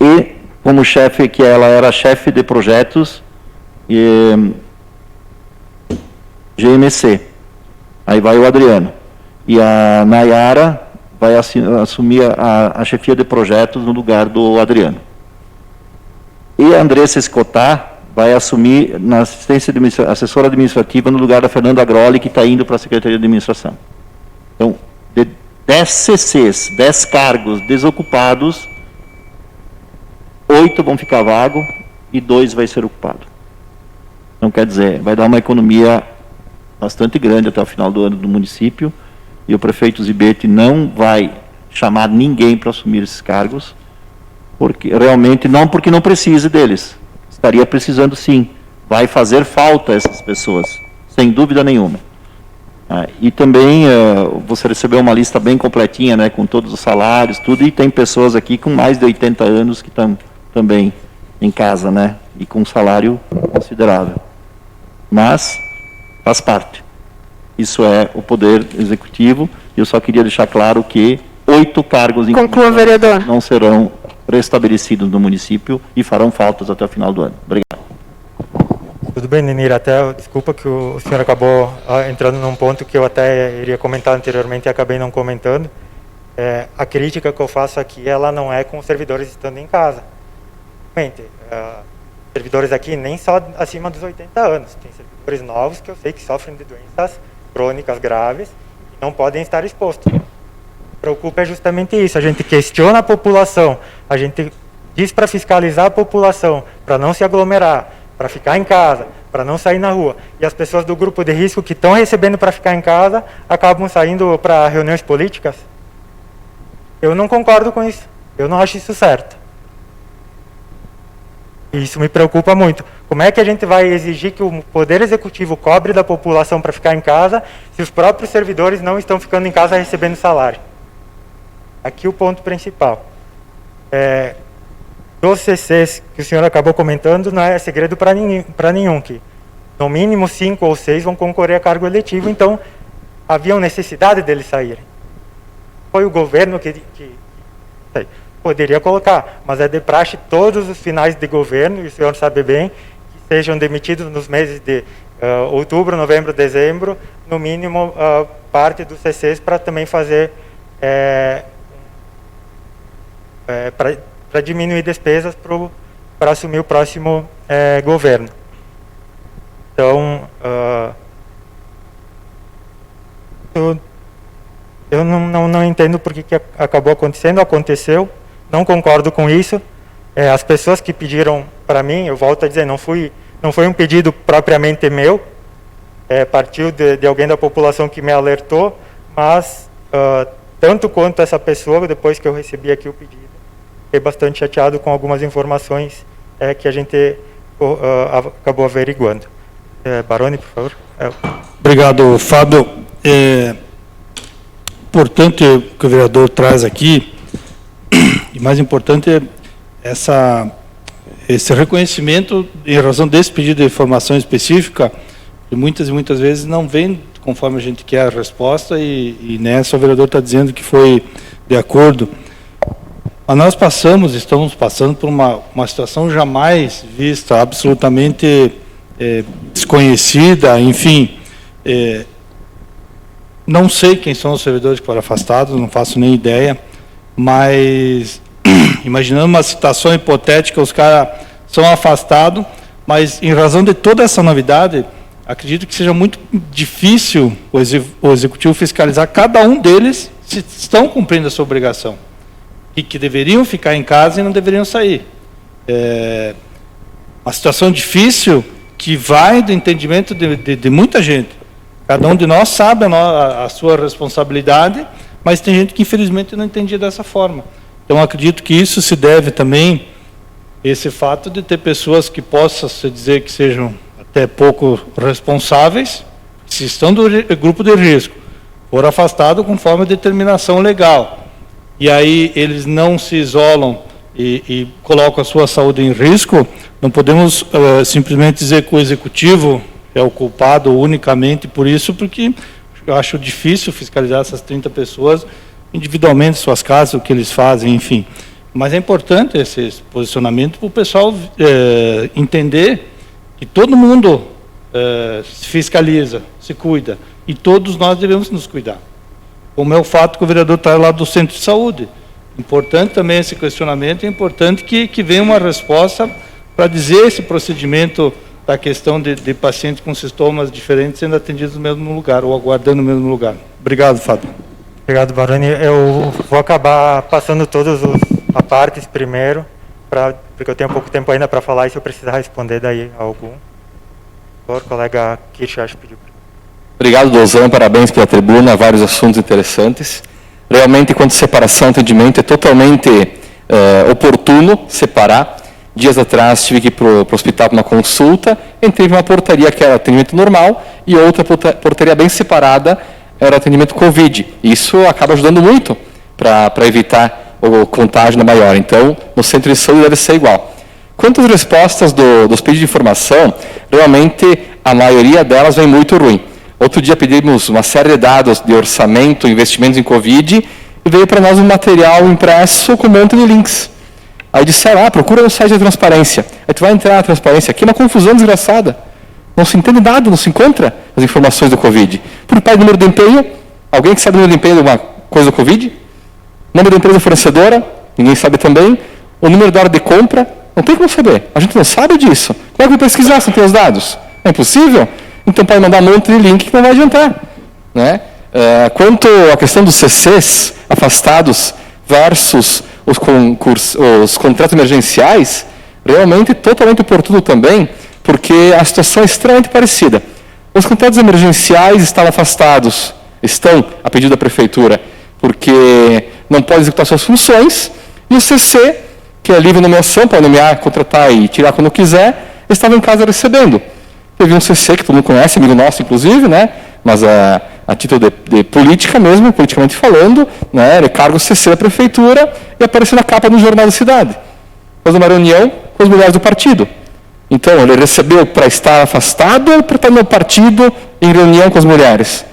e como chefe, que ela era chefe de projetos GMC. Aí vai o Adriano. E a Nayara vai assumir a chefia de projetos no lugar do Adriano. E a Andressa Escotar vai assumir na assessora administrativa no lugar da Fernanda Groli, que está indo para a Secretaria de Administração. Então, de 10 CCs, 10 cargos desocupados, 8 vão ficar vago e 2 vai ser ocupado. Então, quer dizer, vai dar uma economia bastante grande até o final do ano do município, e o prefeito Zibete não vai chamar ninguém para assumir esses cargos, porque realmente porque não precise deles. Estaria precisando sim. Vai fazer falta essas pessoas, sem dúvida nenhuma. E também você recebeu uma lista bem completinha, né, com todos os salários, tudo, e tem pessoas aqui com mais de 80 anos que estão também em casa, né, e com um salário considerável. Mas faz parte. Isso é o poder executivo, e eu só queria deixar claro que 8 cargos Conclua, vereador. Não serão restabelecidos no município e farão faltas até o final do ano. Obrigado. Tudo bem, Nenir, até desculpa que o senhor acabou entrando num ponto que eu até iria comentar anteriormente e acabei não comentando. A crítica que eu faço aqui, ela não é com os servidores estando em casa. Realmente, servidores aqui nem só acima dos 80 anos, tem servidores novos que eu sei que sofrem de doenças crônicas graves e não podem estar expostos. Preocupa é justamente isso, a gente questiona a população, a gente diz para fiscalizar a população, para não se aglomerar, para ficar em casa, para não sair na rua. E as pessoas do grupo de risco que estão recebendo para ficar em casa, acabam saindo para reuniões políticas. Eu não concordo com isso, eu não acho isso certo. E isso me preocupa muito. Como é que a gente vai exigir que o Poder Executivo cobre da população para ficar em casa, se os próprios servidores não estão ficando em casa recebendo salário? Aqui o ponto principal. Dos CCs que o senhor acabou comentando, não é segredo para nenhum, que no mínimo 5 ou 6 vão concorrer a cargo eletivo, então havia necessidade deles saírem. Foi o governo que poderia colocar, mas é de praxe todos os finais de governo, e o senhor sabe bem, que sejam demitidos nos meses de outubro, novembro, dezembro, no mínimo parte dos CCs para também fazer para diminuir despesas para assumir o próximo governo. Então, eu não entendo por que acabou acontecendo, aconteceu, não concordo com isso. As pessoas que pediram para mim, eu volto a dizer, não foi um pedido propriamente meu, partiu de alguém da população que me alertou, mas tanto quanto essa pessoa, depois que eu recebi aqui o pedido, fiquei bastante chateado com algumas informações que a gente acabou averiguando. Baroni, por favor. Obrigado, Fábio. Importante o que o vereador traz aqui, e mais importante é esse reconhecimento em razão desse pedido de informação específica, que muitas vezes não vem conforme a gente quer a resposta, e nessa o vereador está dizendo que foi de acordo. Mas nós estamos passando por uma situação jamais vista, absolutamente desconhecida, enfim. Não sei quem são os servidores que foram afastados, não faço nem ideia, mas imaginando uma situação hipotética, os caras são afastados, mas em razão de toda essa novidade, acredito que seja muito difícil o executivo fiscalizar cada um deles se estão cumprindo a sua obrigação, e que deveriam ficar em casa e não deveriam sair. Uma situação difícil que vai do entendimento de muita gente. Cada um de nós sabe a sua responsabilidade, mas tem gente que infelizmente não entendia dessa forma. Então acredito que isso se deve também esse fato de ter pessoas que possam se dizer que sejam até pouco responsáveis, se estão do grupo de risco, foram afastados conforme a determinação legal. E aí eles não se isolam e colocam a sua saúde em risco, não podemos simplesmente dizer que o executivo é o culpado unicamente por isso, porque eu acho difícil fiscalizar essas 30 pessoas individualmente, suas casas, o que eles fazem, enfim. Mas é importante esse posicionamento para o pessoal entender que todo mundo se fiscaliza, se cuida, e todos nós devemos nos cuidar. Como é o fato que o vereador traz lá do centro de saúde. Importante também esse questionamento, é importante que venha uma resposta para dizer esse procedimento da questão de pacientes com sintomas diferentes sendo atendidos no mesmo lugar, ou aguardando no mesmo lugar. Obrigado, Fábio. Obrigado, Baroni. Eu vou acabar passando todos os apartes primeiro, porque eu tenho pouco tempo ainda para falar, e se eu precisar responder daí algum. O colega Kirch, acho que pediu. Obrigado, Dozan, parabéns pela tribuna, vários assuntos interessantes. Realmente, quanto à separação e atendimento, é totalmente oportuno separar. Dias atrás, tive que ir para o hospital para uma consulta, entrei numa portaria que era atendimento normal, e outra portaria bem separada era atendimento Covid. Isso acaba ajudando muito para evitar o contágio na maior. Então, no centro de saúde deve ser igual. Quanto às respostas dos pedidos de informação, realmente a maioria delas vem muito ruim. Outro dia pedimos uma série de dados de orçamento, investimentos em Covid, e veio para nós um material impresso com um monte de links. Aí disseram, procura no site da transparência. Aí tu vai entrar na transparência aqui, uma confusão desgraçada. Não se entende nada, não se encontra as informações do Covid. Por pai, número de empenho, alguém que sabe o número de empenho de alguma coisa do Covid? Número da empresa fornecedora, ninguém sabe também. O número da hora de compra, não tem como saber. A gente não sabe disso. Como é que vai pesquisar se não tem os dados? É impossível? Então pode mandar um monte de link que não vai adiantar. Né? Quanto à questão dos CCs afastados versus os contratos emergenciais, realmente totalmente oportuno também, porque a situação é extremamente parecida. Os contratos emergenciais estão a pedido da prefeitura, porque não pode executar suas funções, e o CC, que é livre nomeação, pode nomear, contratar e tirar quando quiser, estava em casa recebendo. Teve um CC que todo mundo conhece, amigo nosso inclusive, né? Mas a título de política mesmo, politicamente falando, né? Ele carga o CC da prefeitura e apareceu na capa do Jornal da Cidade. Faz uma reunião com as mulheres do partido. Então, ele recebeu para estar afastado ou para estar no partido em reunião com as mulheres?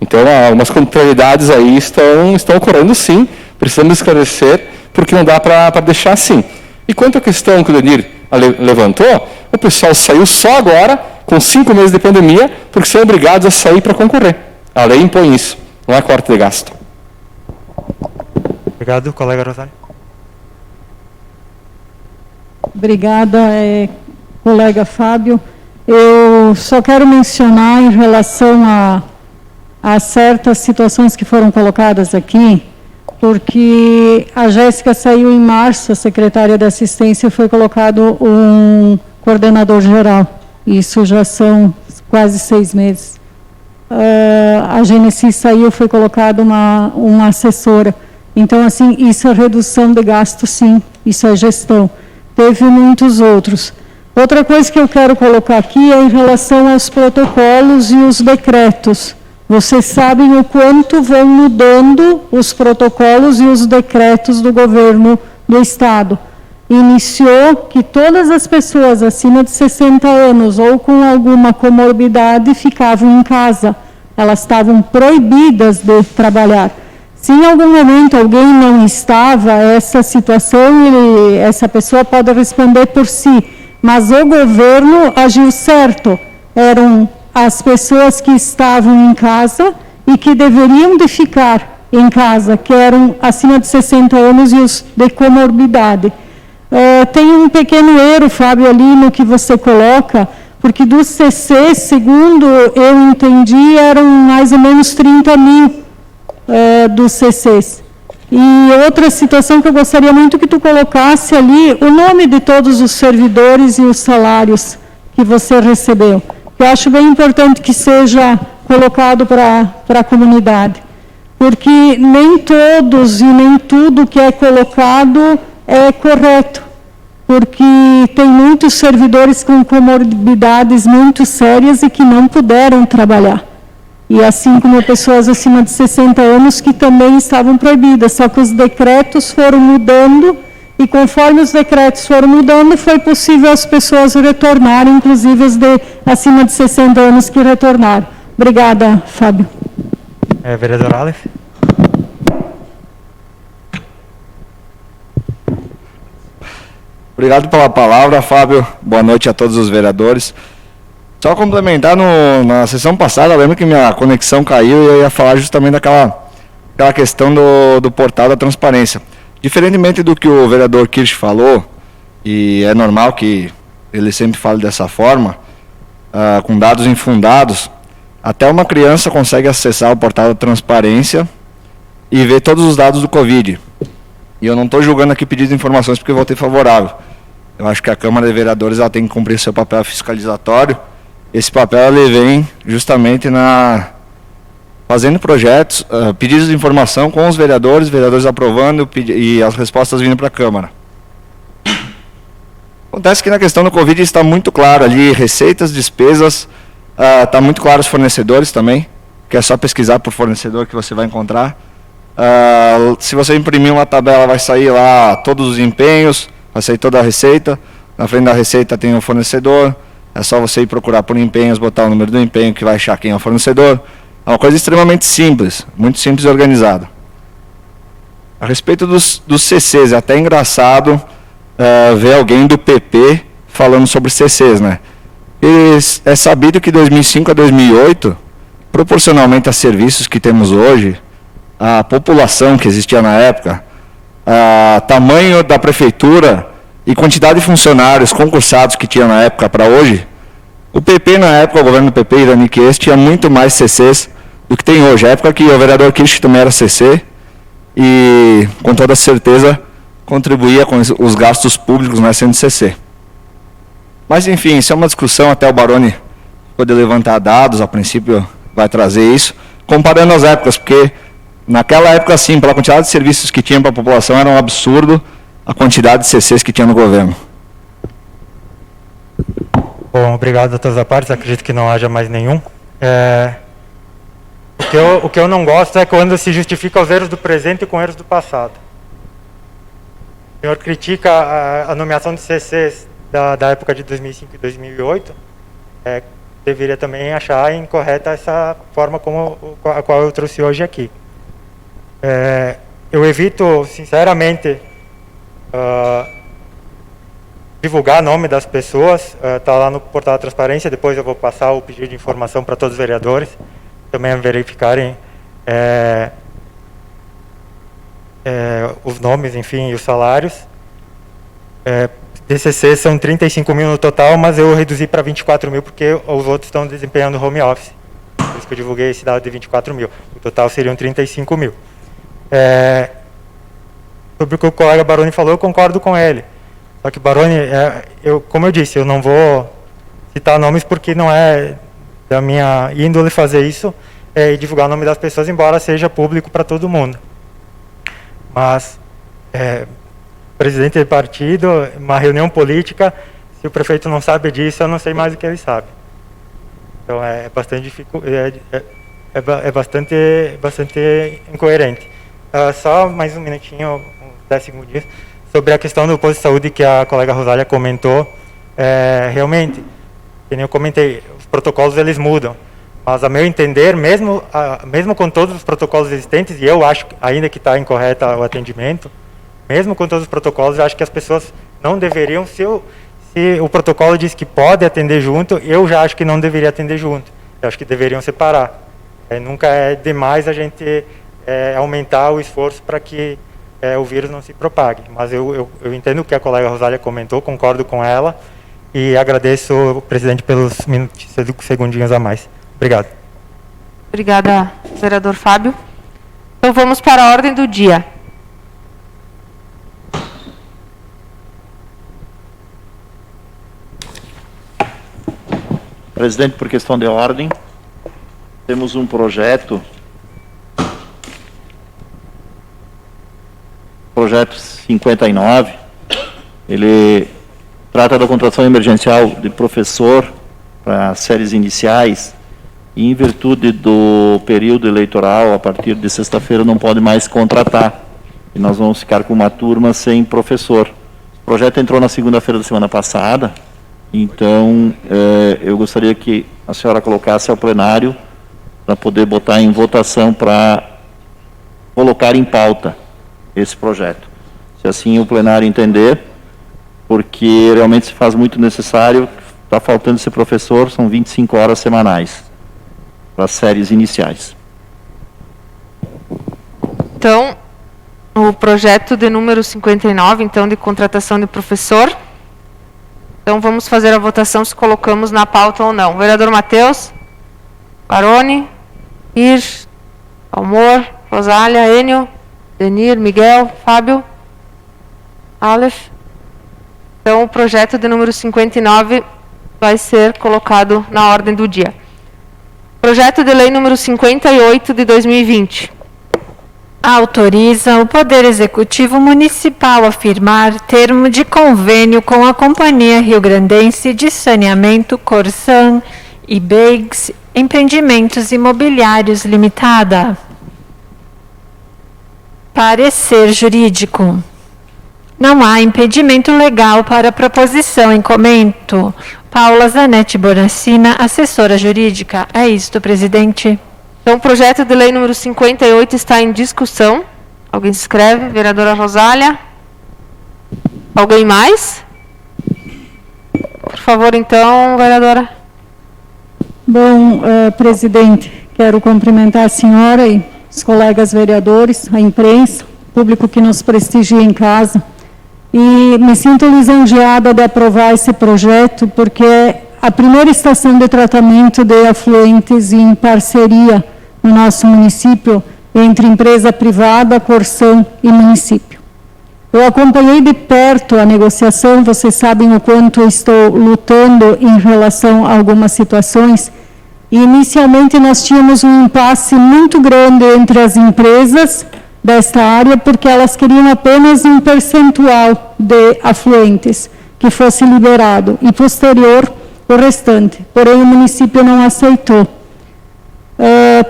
Então, algumas contrariedades aí estão ocorrendo, sim. Precisamos esclarecer, porque não dá para deixar assim. E quanto à questão que o Denir levantou, o pessoal saiu só agora, com 5 meses de pandemia, porque são obrigados a sair para concorrer. A lei impõe isso, não é corte de gasto. Obrigado, colega Rosário. Obrigada, colega Fábio. Eu só quero mencionar em relação a certas situações que foram colocadas aqui, porque a Jéssica saiu em março, a secretária de assistência, foi colocado um coordenador geral. Isso já são quase 6 meses. A Genesi saiu, foi colocada uma assessora. Então, assim, isso é redução de gasto, sim, isso é gestão. Teve muitos outros. Outra coisa que eu quero colocar aqui é em relação aos protocolos e os decretos. Vocês sabem o quanto vão mudando os protocolos e os decretos do governo do Estado. Iniciou que todas as pessoas acima de 60 anos ou com alguma comorbidade ficavam em casa. Elas estavam proibidas de trabalhar. Se em algum momento alguém não estava, essa situação, essa pessoa pode responder por si. Mas o governo agiu certo. Eram as pessoas que estavam em casa e que deveriam de ficar em casa, que eram acima de 60 anos e os de comorbidade. Tem um pequeno erro, Fábio, ali no que você coloca, porque dos CC, segundo eu entendi, eram mais ou menos 30 mil dos CCs. E outra situação que eu gostaria muito que tu colocasse ali, o nome de todos os servidores e os salários que você recebeu. Eu acho bem importante que seja colocado para a comunidade, porque nem todos e nem tudo que é colocado é correto, porque tem muitos servidores com comorbidades muito sérias e que não puderam trabalhar. E assim como pessoas acima de 60 anos que também estavam proibidas, só que os decretos foram mudando, e conforme os decretos foram mudando, foi possível as pessoas retornarem, inclusive as de acima de 60 anos que retornaram. Obrigada, Fábio. Vereador Aleph. Obrigado pela palavra, Fábio. Boa noite a todos os vereadores. Só complementar, na sessão passada, eu lembro que minha conexão caiu e eu ia falar justamente daquela questão do portal da transparência. Diferentemente do que o vereador Kirsch falou, e é normal que ele sempre fale dessa forma, com dados infundados, até uma criança consegue acessar o portal da transparência e ver todos os dados do Covid. E eu não estou julgando aqui pedido de informações porque eu votei favorável. Eu acho que a Câmara de Vereadores ela tem que cumprir seu papel fiscalizatório. Esse papel ele vem justamente fazendo projetos, pedidos de informação com os vereadores aprovando e as respostas vindo para a Câmara. Acontece que na questão do Covid está muito claro ali, receitas, despesas, está muito claro os fornecedores também, que é só pesquisar por fornecedor que você vai encontrar. Se você imprimir uma tabela, vai sair lá todos os empenhos, vai sair toda a receita, na frente da receita tem o fornecedor, é só você ir procurar por empenhos, botar o número do empenho que vai achar quem é o fornecedor. É uma coisa extremamente simples, muito simples e organizada. A respeito dos CCs, é até engraçado ver alguém do PP falando sobre CCs, né? E é sabido que de 2005 a 2008, proporcionalmente a serviços que temos hoje, a população que existia na época, tamanho da prefeitura e quantidade de funcionários concursados que tinha na época para hoje, o PP na época, o governo do PP, Irani Kies, tinha muito mais CCs do que tem hoje. A época que o vereador Kirsch também era CC e, com toda certeza, contribuía com os gastos públicos, né, sendo CC. Mas, enfim, isso é uma discussão, até o Baroni poder levantar dados, a princípio vai trazer isso, comparando as épocas, porque naquela época, sim, pela quantidade de serviços que tinha para a população, era um absurdo a quantidade de CCs que tinha no governo. Bom, obrigado a todas as partes, acredito que não haja mais nenhum. O que eu não gosto é quando se justifica os erros do presente com erros do passado. O senhor critica a nomeação de CCs da época de 2005 e 2008, deveria também achar incorreta essa forma a qual eu trouxe hoje aqui. Eu evito, sinceramente, divulgar nome das pessoas, está lá no portal da transparência, depois eu vou passar o pedido de informação para todos os vereadores, também verificarem os nomes, enfim, e os salários. DCC são 35 mil no total, mas eu reduzi para 24 mil porque os outros estão desempenhando home office. Por isso que eu divulguei esse dado de 24 mil. O total seriam 35 mil. Sobre o que o colega Baroni falou, eu concordo com ele. Só que, Baroni, como eu disse, eu não vou citar nomes porque não é da minha índole fazer isso e divulgar o nome das pessoas, embora seja público para todo mundo. Mas, presidente de partido, uma reunião política, se o prefeito não sabe disso, eu não sei mais do que ele sabe. Então, é bastante incoerente. Só mais um minutinho, uns 10 segundinhos, sobre a questão do posto de saúde que a colega Rosália comentou. Realmente, que nem eu comentei, os protocolos eles mudam, mas a meu entender, mesmo com todos os protocolos existentes, e eu acho ainda que está incorreto o atendimento, mesmo com todos os protocolos, eu acho que as pessoas não deveriam, se o protocolo diz que pode atender junto, eu já acho que não deveria atender junto, eu acho que deveriam separar. Nunca é demais a gente aumentar o esforço para que o vírus não se propague. Mas eu entendo o que a colega Rosália comentou, concordo com ela e agradeço o presidente pelos segundinhos a mais. Obrigado. Obrigada, vereador Fábio. Então vamos para a ordem do dia. Presidente, por questão de ordem, temos um projeto 59, ele trata da contratação emergencial de professor para séries iniciais e, em virtude do período eleitoral, a partir de sexta-feira não pode mais contratar e nós vamos ficar com uma turma sem professor. O projeto entrou na segunda-feira da semana passada, então eu gostaria que a senhora colocasse ao plenário para poder botar em votação para colocar em pauta esse projeto. Se assim o plenário entender, porque realmente se faz muito necessário. Está faltando ser professor, são 25 horas semanais para as séries iniciais. Então, o projeto de número 59, então, de contratação de professor. Então, vamos fazer a votação se colocamos na pauta ou não. Vereador Matheus, Baroni, Hirsch, Almor, Rosália, Enio, Denir, Miguel, Fábio, Aleph. Então, o projeto de número 59 vai ser colocado na ordem do dia. Projeto de lei número 58 de 2020. Autoriza o Poder Executivo Municipal a firmar termo de convênio com a Companhia Rio-Grandense de Saneamento Corsan e Beigs Empreendimentos Imobiliários Limitada. Parecer jurídico. Não há impedimento legal para a proposição em comento. Paula Zanetti Bonacina, assessora jurídica. É isto, presidente. Então, o projeto de lei número 58 está em discussão. Alguém se inscreve? Vereadora Rosália. Alguém mais? Por favor, então, vereadora. Bom, presidente, quero cumprimentar a senhora e os colegas vereadores, a imprensa, o público que nos prestigia em casa. E me sinto lisonjeada de aprovar esse projeto, porque é a primeira estação de tratamento de afluentes em parceria no nosso município, entre empresa privada, Corsan e município. Eu acompanhei de perto a negociação, vocês sabem o quanto eu estou lutando em relação a algumas situações, e inicialmente nós tínhamos um impasse muito grande entre as empresas desta área, porque elas queriam apenas um percentual de afluentes que fosse liberado, e posterior o restante. Porém, o município não aceitou.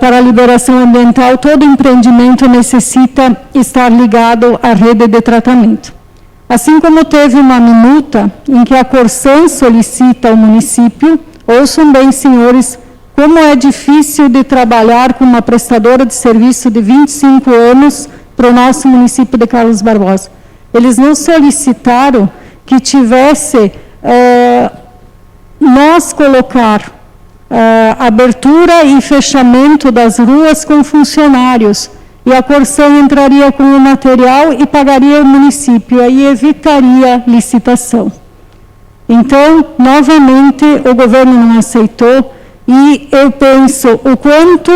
Para a liberação ambiental, todo empreendimento necessita estar ligado à rede de tratamento. Assim como teve uma minuta em que a Corsan solicita ao município, ouçam bem, senhores, como é difícil de trabalhar com uma prestadora de serviço de 25 anos para o nosso município de Carlos Barbosa. Eles não solicitaram que tivesse nós colocar abertura e fechamento das ruas com funcionários, e a Corsan entraria com o material e pagaria o município, aí evitaria licitação. Então, novamente, o governo não aceitou, e eu penso o quanto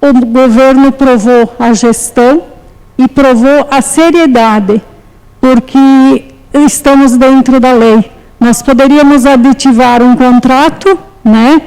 o governo provou a gestão e provou a seriedade, porque estamos dentro da lei. Nós poderíamos aditivar um contrato, né?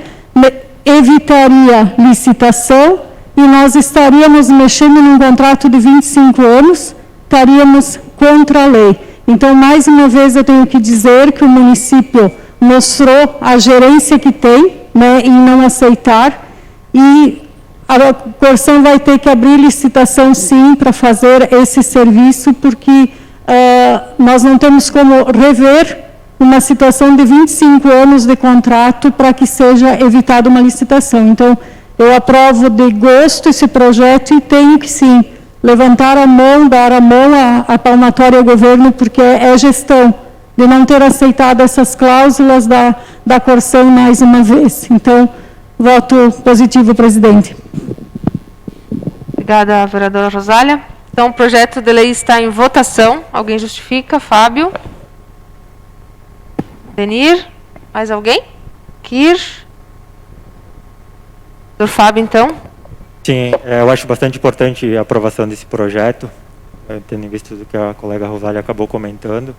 Evitaria licitação, e nós estaríamos mexendo num contrato de 25 anos, estaríamos contra a lei. Então, mais uma vez, eu tenho que dizer que o município mostrou a gerência que tem, né, em não aceitar, e a Corsan vai ter que abrir licitação, sim, para fazer esse serviço, porque nós não temos como rever uma situação de 25 anos de contrato para que seja evitada uma licitação. Então, eu aprovo de gosto esse projeto e tenho que, sim, levantar a mão, dar a mão à palmatória ao governo, porque é gestão de não ter aceitado essas cláusulas da Corsan mais uma vez. Então, voto positivo, presidente. Obrigada, vereadora Rosália. Então, o projeto de lei está em votação. Alguém justifica? Fábio? Denir? Mais alguém? Kirsch? Doutor Fábio, então. Sim, eu acho bastante importante a aprovação desse projeto, tendo em vista do que a colega Rosália acabou comentando.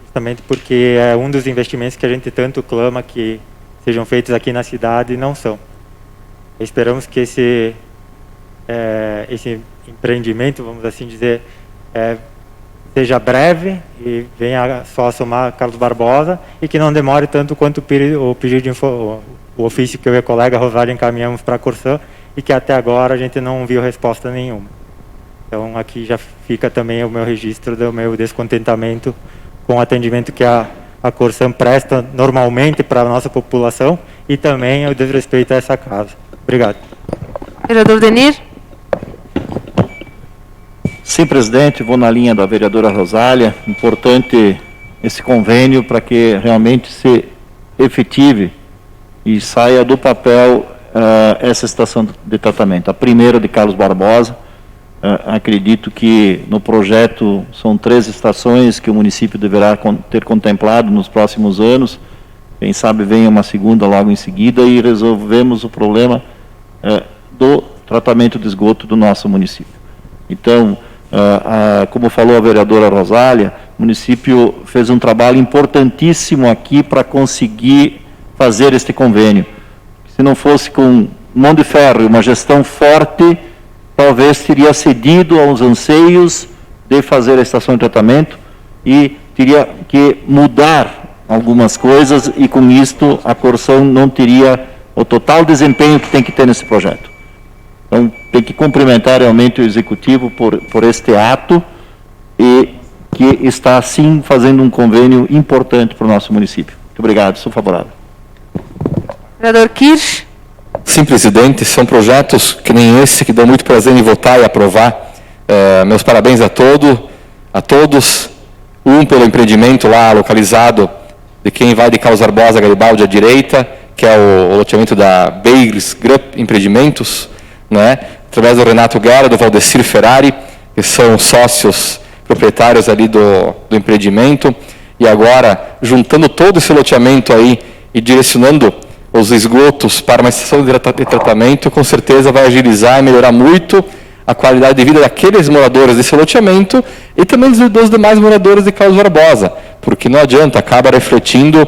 Justamente porque é um dos investimentos que a gente tanto clama que sejam feitos aqui na cidade e não são. Esperamos que esse empreendimento, vamos assim dizer, seja breve e venha só a somar Carlos Barbosa, e que não demore tanto quanto o pedido de o ofício que eu e a colega Rosália encaminhamos para a Corsan, e que até agora a gente não viu resposta nenhuma. Então, aqui já fica também o meu registro do meu descontentamento com o atendimento que a Corsan presta normalmente para a nossa população, e também o desrespeito a essa casa. Obrigado. Vereador Denir? Sim, presidente, vou na linha da vereadora Rosália. Importante esse convênio para que realmente se efetive e saia do papel essa estação de tratamento. A primeira de Carlos Barbosa, acredito que no projeto são 3 estações que o município deverá ter contemplado nos próximos anos. Quem sabe venha uma segunda logo em seguida e resolvemos o problema do tratamento de esgoto do nosso município. Então, como falou a vereadora Rosália, o município fez um trabalho importantíssimo aqui para conseguir fazer este convênio. Se não fosse com mão de ferro e uma gestão forte, talvez teria cedido aos anseios de fazer a estação de tratamento e teria que mudar algumas coisas e com isto a Corção não teria o total desempenho que tem que ter nesse projeto. Então, tem que cumprimentar realmente o Executivo por este ato e que está, sim, fazendo um convênio importante para o nosso município. Muito obrigado, sou favorável. Vereador Kirsch. Sim, presidente, são projetos que nem esse que dão muito prazer em votar e aprovar. Meus parabéns a todos. Um pelo empreendimento lá localizado de quem vai de Carlos Barbosa, Garibaldi à direita, que é o loteamento da Beigres Grupp Empreendimentos, né? Através do Renato Guerra, do Valdecir Ferrari, que são sócios proprietários ali do empreendimento, e agora, juntando todo esse loteamento aí e direcionando os esgotos para uma estação de tratamento, com certeza vai agilizar e melhorar muito a qualidade de vida daqueles moradores desse loteamento e também dos demais moradores de Carlos Barbosa, porque não adianta, acaba refletindo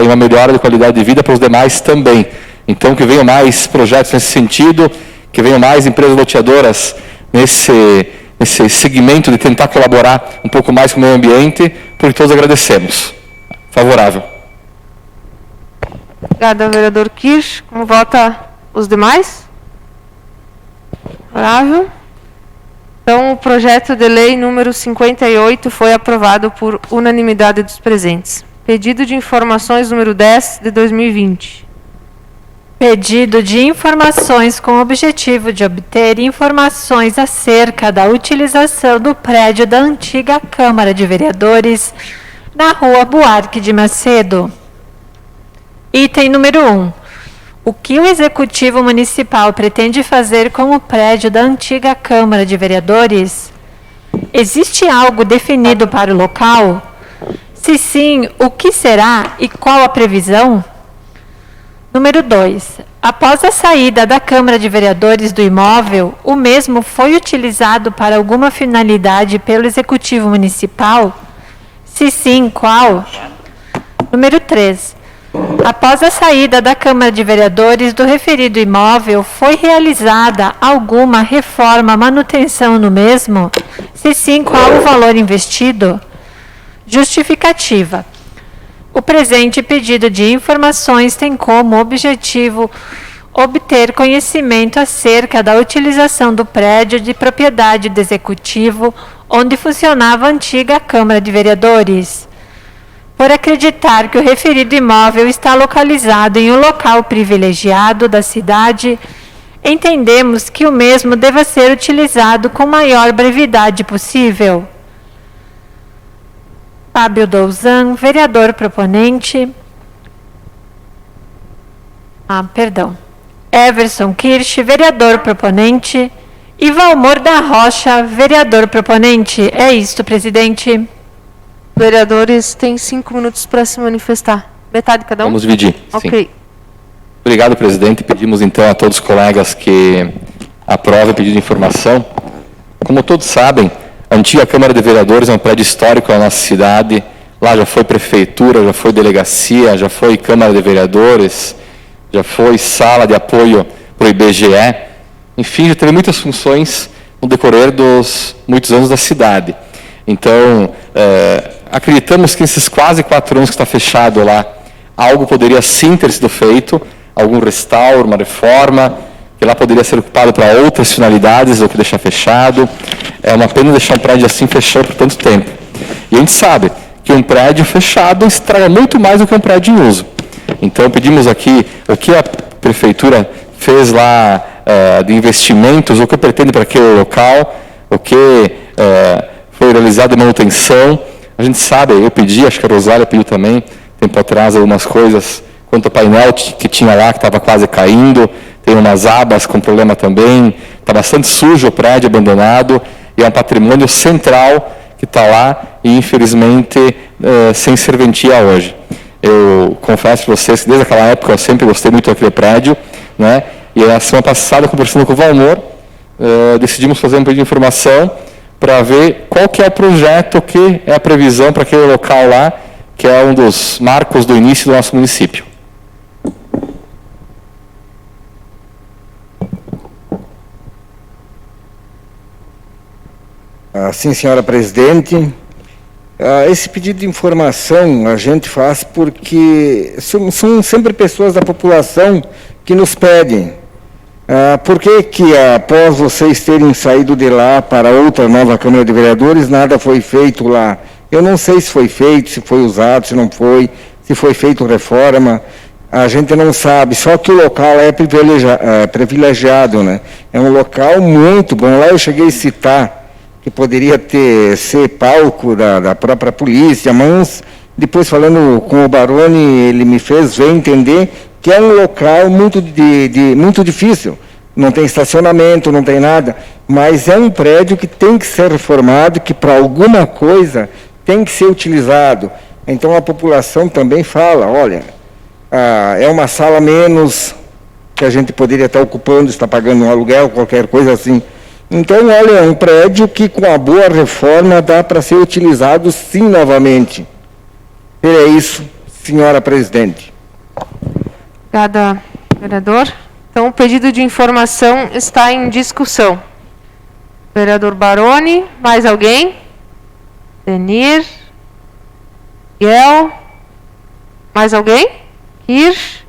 em uma melhora de qualidade de vida para os demais também. Então, que venham mais projetos nesse sentido, que venham mais empresas loteadoras nesse segmento de tentar colaborar um pouco mais com o meio ambiente, porque todos agradecemos. Favorável. Obrigada, vereador Kirsch. Como vota os demais? Favorável. Então, o projeto de lei número 58 foi aprovado por unanimidade dos presentes. Pedido de informações número 10 de 2020. Pedido de informações com o objetivo de obter informações acerca da utilização do prédio da antiga Câmara de Vereadores na Rua Buarque de Macedo. Item número 1. O que o Executivo Municipal pretende fazer com o prédio da antiga Câmara de Vereadores? Existe algo definido para o local? Se sim, o que será e qual a previsão? Número 2. Após a saída da Câmara de Vereadores do imóvel, o mesmo foi utilizado para alguma finalidade pelo Executivo Municipal? Se sim, qual? Número 3. Após a saída da Câmara de Vereadores do referido imóvel, foi realizada alguma reforma, manutenção no mesmo? Se sim, qual o valor investido? Justificativa. O presente pedido de informações tem como objetivo obter conhecimento acerca da utilização do prédio de propriedade do Executivo, onde funcionava a antiga Câmara de Vereadores. Por acreditar que o referido imóvel está localizado em um local privilegiado da cidade, entendemos que o mesmo deva ser utilizado com maior brevidade possível. Fábio Douzan, vereador proponente. Everson Kirsch, vereador proponente. E Valmor da Rocha, vereador proponente. É isto, presidente. Vereadores têm 5 minutos para se manifestar. Metade cada um? Vamos dividir. Ok. Sim. Obrigado, presidente. Pedimos então a todos os colegas que aprovem o pedido de informação. Como todos sabem, a antiga Câmara de Vereadores é um prédio histórico da nossa cidade. Lá já foi prefeitura, já foi delegacia, já foi Câmara de Vereadores, já foi sala de apoio para o IBGE. Enfim, já teve muitas funções no decorrer dos muitos anos da cidade. Então, acreditamos que nesses quase 4 anos que está fechado lá, algo poderia sim ter sido feito, algum restauro, uma reforma, que lá poderia ser ocupado para outras finalidades do que deixar fechado. É uma pena deixar um prédio assim fechado por tanto tempo. E a gente sabe que um prédio fechado estraga muito mais do que um prédio em uso. Então, pedimos aqui o que a prefeitura fez lá de investimentos, o que pretende para aquele local, o que foi realizado de manutenção. A gente sabe, eu pedi, acho que a Rosália pediu também, tempo atrás, algumas coisas quanto ao painel que tinha lá, que estava quase caindo, tem umas abas com problema também, está bastante sujo o prédio abandonado, e é um patrimônio central que está lá e, infelizmente, sem serventia hoje. Eu confesso para vocês que desde aquela época eu sempre gostei muito daquele prédio, né? E a semana passada, conversando com o Valmor, decidimos fazer um pedido de informação para ver qual que é o projeto, que é a previsão para aquele local lá, que é um dos marcos do início do nosso município. Sim, senhora presidente. Esse pedido de informação a gente faz porque são sempre pessoas da população que nos pedem. Por que após vocês terem saído de lá para outra nova Câmara de Vereadores, nada foi feito lá? Eu não sei se foi feito, se foi usado, se não foi, se foi feito reforma. A gente não sabe, só que o local é privilegiado, né? É um local muito bom. Lá eu cheguei a citar que poderia ser palco da própria polícia, mas depois falando com o Baroni, ele me fez ver entender que é um local muito difícil. Não tem estacionamento, não tem nada, mas é um prédio que tem que ser reformado, que para alguma coisa tem que ser utilizado. Então a população também fala, olha, é uma sala menos que a gente poderia estar ocupando, está pagando um aluguel, qualquer coisa assim. Então, olha, é um prédio que com a boa reforma dá para ser utilizado sim novamente. É isso, senhora presidente. Obrigada, vereador. Então, o pedido de informação está em discussão. Vereador Baroni, mais alguém? Denir? Miguel? Mais alguém? Hirsch?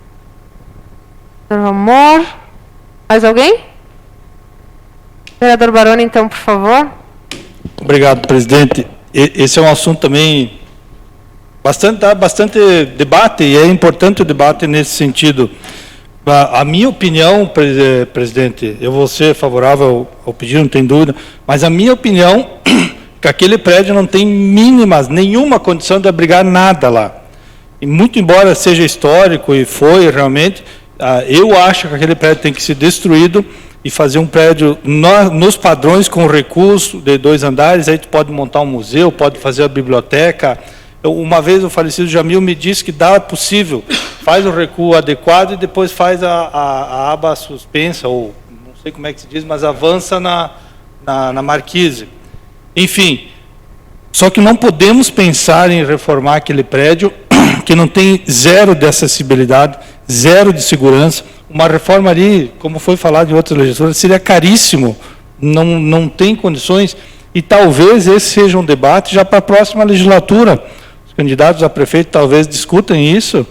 Amor? Mais alguém? Vereador Baroni, então, por favor. Obrigado, presidente. Esse é um assunto também dá bastante debate, e é importante o debate nesse sentido. A minha opinião, presidente, eu vou ser favorável ao pedido, não tem dúvida, mas a minha opinião é que aquele prédio não tem nenhuma condição de abrigar nada lá. E muito embora seja histórico, e foi realmente, eu acho que aquele prédio tem que ser destruído e fazer um prédio nos padrões com recurso de 2 andares. Aí tu pode montar um museu, pode fazer a biblioteca. Uma vez o falecido Jamil me disse que dá possível, faz o recuo adequado e depois faz a aba suspensa, ou não sei como é que se diz, mas avança na marquise. Enfim, só que não podemos pensar em reformar aquele prédio que não tem zero de acessibilidade, zero de segurança. Uma reforma ali, como foi falado em outras legislaturas, seria caríssimo, não tem condições, e talvez esse seja um debate já para a próxima legislatura. Os candidatos a prefeito talvez discutem isso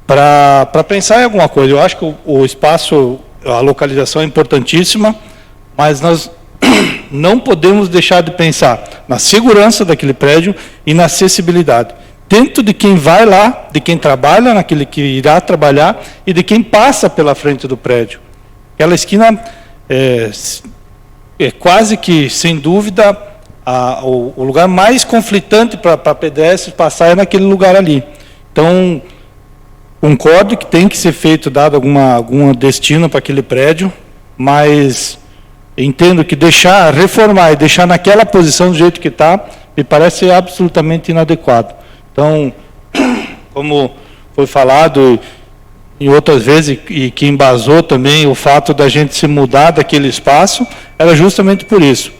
para pensar em alguma coisa. Eu acho que o espaço, a localização é importantíssima, mas nós não podemos deixar de pensar na segurança daquele prédio e na acessibilidade. Dentro de quem vai lá, de quem trabalha naquele que irá trabalhar e de quem passa pela frente do prédio. Aquela esquina é quase que, sem dúvida, o lugar mais conflitante para pedestres passar é naquele lugar ali. Então, concordo que tem que ser feito, dado algum destino para aquele prédio, mas entendo que reformar e deixar naquela posição do jeito que está, me parece absolutamente inadequado. Então, como foi falado em outras vezes, e que embasou também o fato da gente se mudar daquele espaço, era justamente por isso.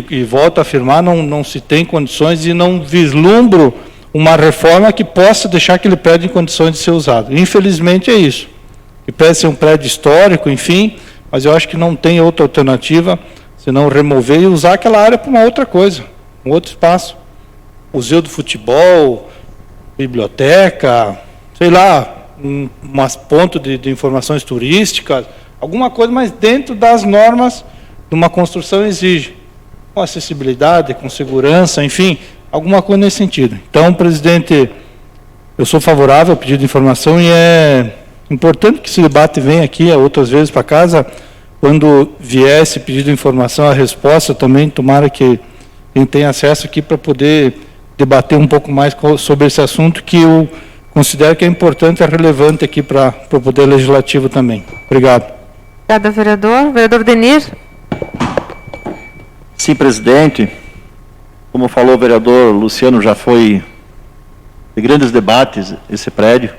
E volto a afirmar, não se tem condições e não vislumbro uma reforma que possa deixar aquele prédio em condições de ser usado. Infelizmente é isso. Que parece ser um prédio histórico, enfim, mas eu acho que não tem outra alternativa senão remover e usar aquela área para uma outra coisa, um outro espaço. Museu do futebol, biblioteca, sei lá, umas pontos de informações turísticas, alguma coisa, mas dentro das normas de uma construção exige, com acessibilidade, com segurança, enfim, alguma coisa nesse sentido. Então, presidente, eu sou favorável ao pedido de informação e é importante que esse debate venha aqui outras vezes para casa, quando vier esse pedido de informação, a resposta também, tomara que quem tenha acesso aqui para poder debater um pouco mais sobre esse assunto, que eu considero que é importante e relevante aqui para o Poder Legislativo também. Obrigado. Obrigada, vereador. Vereador Denir. Sim, presidente. Como falou o vereador Luciano, já foi de grandes debates esse prédio.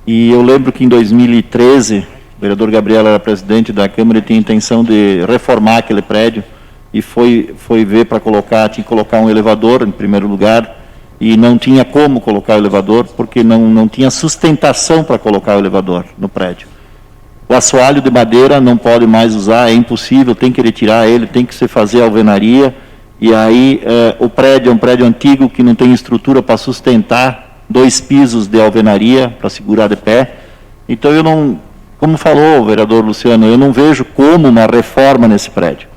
E eu lembro que em 2013, o vereador Gabriel era presidente da Câmara e tinha intenção de reformar aquele prédio. E foi ver para colocar, tinha que colocar um elevador em primeiro lugar. E não tinha como colocar o elevador, porque não tinha sustentação para colocar o elevador no prédio. O assoalho de madeira não pode mais usar, é impossível, tem que retirar ele, tem que se fazer alvenaria. E aí o prédio é um prédio antigo que não tem estrutura para sustentar 2 pisos de alvenaria para segurar de pé. Então eu não, como falou o vereador Luciano, eu não vejo como uma reforma nesse prédio.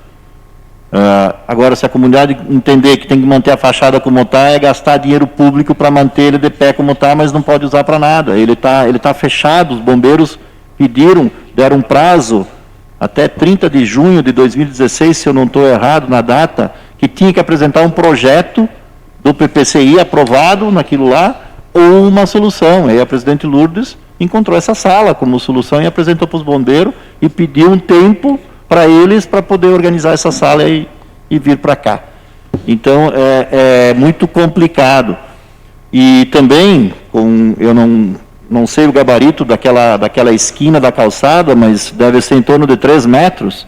Agora, se a comunidade entender que tem que manter a fachada como está, é gastar dinheiro público para manter ele de pé como está, mas não pode usar para nada. Ele tá fechado, os bombeiros pediram, deram um prazo até 30 de junho de 2016, se eu não estou errado na data, que tinha que apresentar um projeto do PPCI aprovado naquilo lá, ou uma solução. Aí a presidente Lourdes encontrou essa sala como solução e apresentou para os bombeiros e pediu um tempo para eles, para poder organizar essa sala e vir para cá. Então, é muito complicado. E também, eu não sei o gabarito daquela esquina da calçada, mas deve ser em torno de 3 metros,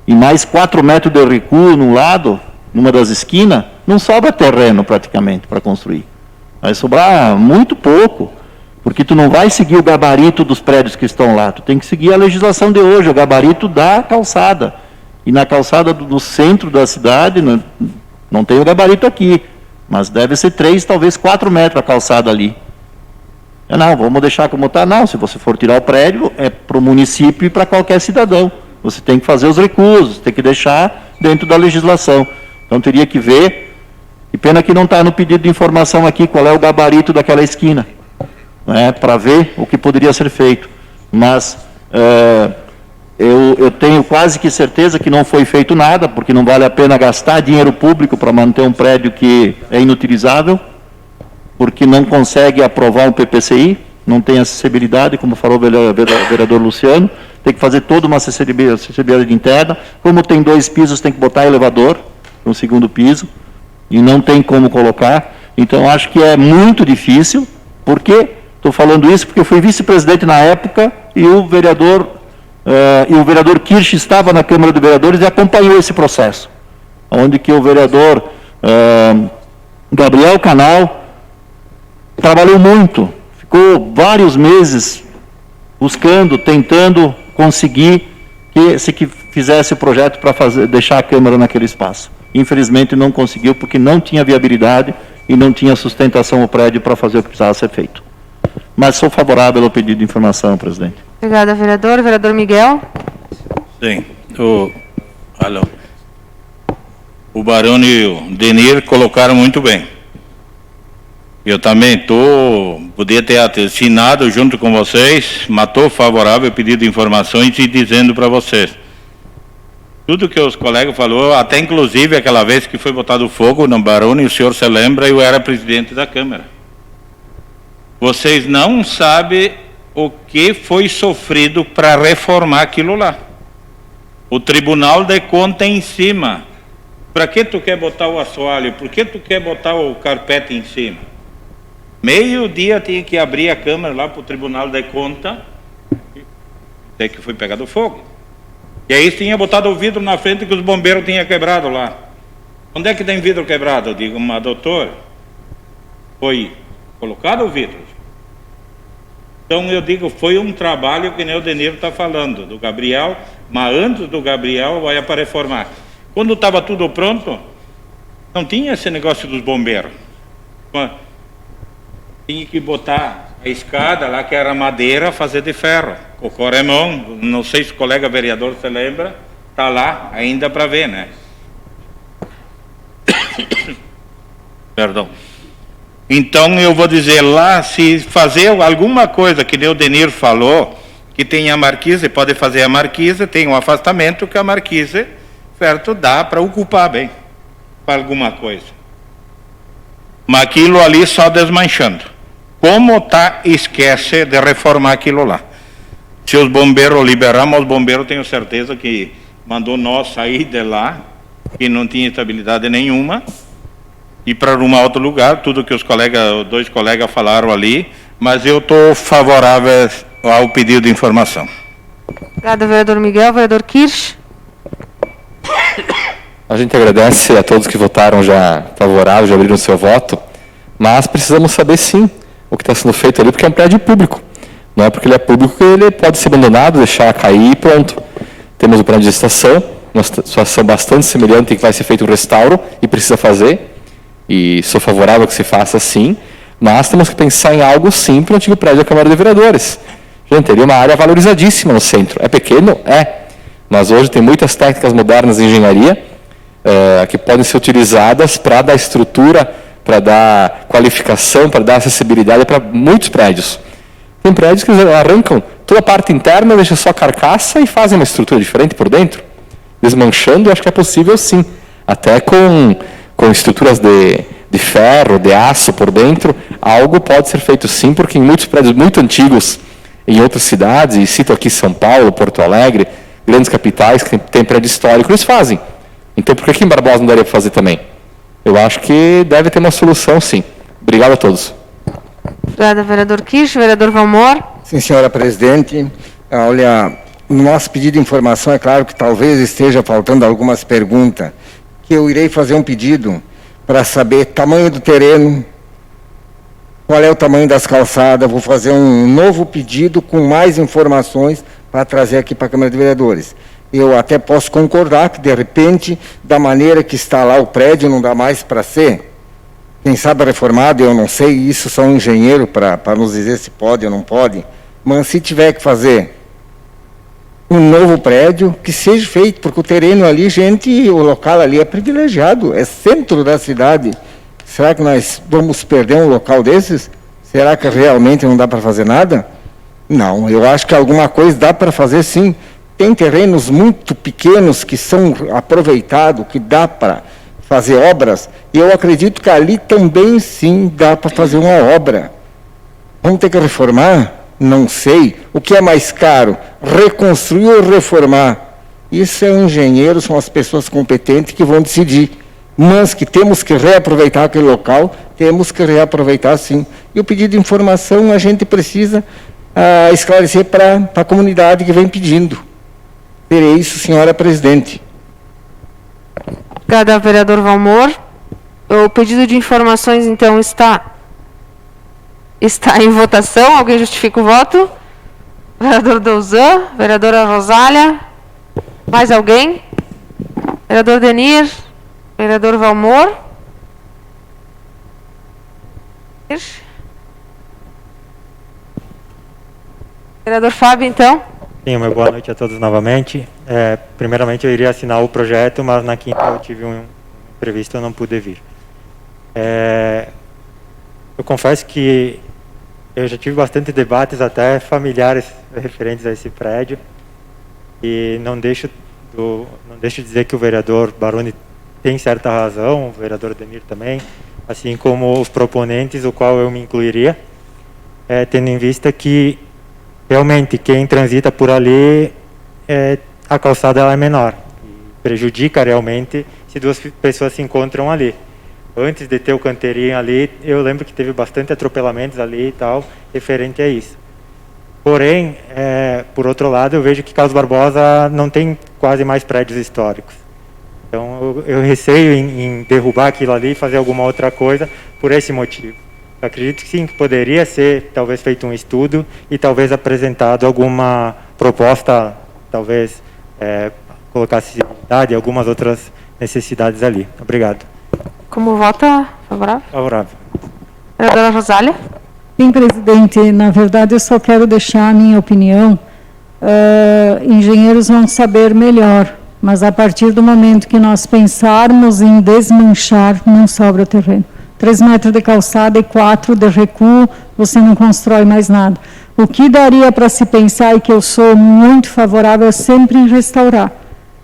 e mais 4 metros de recuo num lado, numa das esquinas, não sobra terreno praticamente para construir. Vai sobrar muito pouco, porque tu não vai seguir o gabarito dos prédios que estão lá, tu tem que seguir a legislação de hoje, o gabarito da calçada. E na calçada do centro da cidade, não tem o gabarito aqui, mas deve ser 3, talvez 4 metros a calçada ali. Não, vamos deixar como está. Não, se você for tirar o prédio, é para o município e para qualquer cidadão. Você tem que fazer os recursos, tem que deixar dentro da legislação. Então teria que ver, e pena que não está no pedido de informação aqui, qual é o gabarito daquela esquina, né, para ver o que poderia ser feito. Mas eu tenho quase que certeza que não foi feito nada, porque não vale a pena gastar dinheiro público para manter um prédio que é inutilizável, porque não consegue aprovar um PPCI, não tem acessibilidade, como falou o vereador Luciano, tem que fazer toda uma acessibilidade interna. Como tem 2 pisos, tem que botar elevador no 2º piso, e não tem como colocar. Então, acho que é muito difícil. Por quê? Estou falando isso porque eu fui vice-presidente na época e o vereador Kirsch estava na Câmara de Vereadores e acompanhou esse processo, onde que o vereador Gabriel Canal trabalhou muito, ficou vários meses buscando, tentando conseguir que fizesse o projeto para deixar a Câmara naquele espaço. Infelizmente não conseguiu, porque não tinha viabilidade e não tinha sustentação o prédio para fazer o que precisava ser feito. Mas sou favorável ao pedido de informação, presidente. Obrigada, vereador. Vereador Miguel. Sim. O Barão e o Denir colocaram muito bem. Eu também podia ter assinado junto com vocês, mas estou favorável ao pedido de informações e dizendo para vocês. Tudo que os colegas falaram, até inclusive aquela vez que foi botado fogo no Barão, e o senhor se lembra, eu era presidente da Câmara. Vocês não sabem o que foi sofrido para reformar aquilo lá. O Tribunal de Contas em cima. Para que tu quer botar o assoalho? Por que tu quer botar o carpete em cima? Meio-dia tinha que abrir a Câmara lá para o Tribunal de Contas, até que foi pegado fogo. E aí tinha botado o vidro na frente que os bombeiros tinham quebrado lá. Onde é que tem vidro quebrado? Eu digo, mas doutor, foi colocado o vidro. Então eu digo, foi um trabalho que nem o Denir está falando, do Gabriel, mas antes do Gabriel vai para reformar. Quando estava tudo pronto, não tinha esse negócio dos bombeiros. Tinha que botar a escada lá, que era madeira, fazer de ferro. O coremão, não sei se o colega vereador se lembra, está lá ainda para ver, né? Perdão. Então eu vou dizer lá, se fazer alguma coisa que nem o Denir falou, que tem a marquise, pode fazer a marquise, tem um afastamento que a marquise, certo, dá para ocupar bem, para alguma coisa. Mas aquilo ali só desmanchando. Como tá, esquece de reformar aquilo lá. Se os bombeiros liberamos, os bombeiros tenho certeza que mandou nós sair de lá, que não tinha estabilidade nenhuma, e para um outro lugar, tudo que os dois colegas falaram ali, mas eu estou favorável ao pedido de informação. Obrigada, vereador Miguel. Vereador Kirsch. A gente agradece a todos que votaram já favorável, já abriram seu voto, mas precisamos saber sim o que está sendo feito ali, porque é um prédio público. Não é porque ele é público que ele pode ser abandonado, deixar cair e pronto. Temos o prédio de estação, uma situação bastante semelhante em que vai ser feito um restauro e precisa fazer, e sou favorável que se faça sim, mas temos que pensar em algo sim para o antigo prédio da Câmara de Vereadores. Gente, teria uma área valorizadíssima no centro. É pequeno? É. Mas hoje tem muitas técnicas modernas de engenharia que podem ser utilizadas para dar estrutura, para dar qualificação, para dar acessibilidade para muitos prédios. Tem prédios que arrancam toda a parte interna, deixam só a carcaça e fazem uma estrutura diferente por dentro. Desmanchando, eu acho que é possível sim. Até com estruturas de ferro, de aço por dentro, algo pode ser feito sim, porque em muitos prédios muito antigos, em outras cidades, e cito aqui São Paulo, Porto Alegre, grandes capitais que tem prédio histórico, eles fazem. Então por que em Barbosa não daria para fazer também? Eu acho que deve ter uma solução sim. Obrigado a todos. Obrigada, vereador Kirsch. Vereador Valmor. Sim, senhora presidente. Olha, no nosso pedido de informação, é claro que talvez esteja faltando algumas perguntas, que eu irei fazer um pedido para saber tamanho do terreno, qual é o tamanho das calçadas. Vou fazer um novo pedido com mais informações para trazer aqui para a Câmara de Vereadores. Eu até posso concordar que, de repente, da maneira que está lá o prédio, não dá mais para ser. Quem sabe reformado, eu não sei, isso só um engenheiro para nos dizer se pode ou não pode. Mas se tiver que fazer um novo prédio, que seja feito, porque o terreno ali, gente, o local ali é privilegiado, é centro da cidade. Será que nós vamos perder um local desses? Será que realmente não dá para fazer nada? Não, eu acho que alguma coisa dá para fazer sim. Tem terrenos muito pequenos que são aproveitados, que dá para fazer obras, e eu acredito que ali também sim dá para fazer uma obra. Vamos ter que reformar? Não sei. O que é mais caro? Reconstruir ou reformar? Isso é o engenheiro, são as pessoas competentes que vão decidir. Mas que temos que reaproveitar aquele local, temos que reaproveitar sim. E o pedido de informação a gente precisa esclarecer para a comunidade que vem pedindo. Terei isso, senhora presidente. Obrigada, vereador Valmor. O pedido de informações, então, está em votação. Alguém justifica o voto? Vereador Douzan, vereadora Rosália. Mais alguém? Vereador Denir, vereador Valmor. Vereador Fábio, então. Sim, uma boa noite a todos novamente. Primeiramente, eu iria assinar o projeto, mas na quinta eu tive um imprevisto, eu não pude vir. Eu confesso que eu já tive bastante debates, até familiares, referentes a esse prédio, e não deixo de dizer que o vereador Baroni tem certa razão, o vereador Demir também, assim como os proponentes, o qual eu me incluiria, tendo em vista que realmente, quem transita por ali, a calçada ela é menor. E prejudica realmente se duas pessoas se encontram ali. Antes de ter o canteirinho ali, eu lembro que teve bastante atropelamentos ali e tal, referente a isso. Porém, por outro lado, eu vejo que Carlos Barbosa não tem quase mais prédios históricos. Então, eu receio em derrubar aquilo ali e fazer alguma outra coisa por esse motivo. Eu acredito que sim, que poderia ser talvez feito um estudo e talvez apresentado alguma proposta, talvez colocar acessibilidade e algumas outras necessidades ali. Obrigado. Como vota? Favorável? Favorável. Vereadora Rosália. Sim, presidente, na verdade eu só quero deixar a minha opinião. Engenheiros vão saber melhor, mas a partir do momento que nós pensarmos em desmanchar, não sobra terreno. 3 metros de calçada e 4 de recuo, você não constrói mais nada. O que daria para se pensar, e que eu sou muito favorável, é sempre restaurar.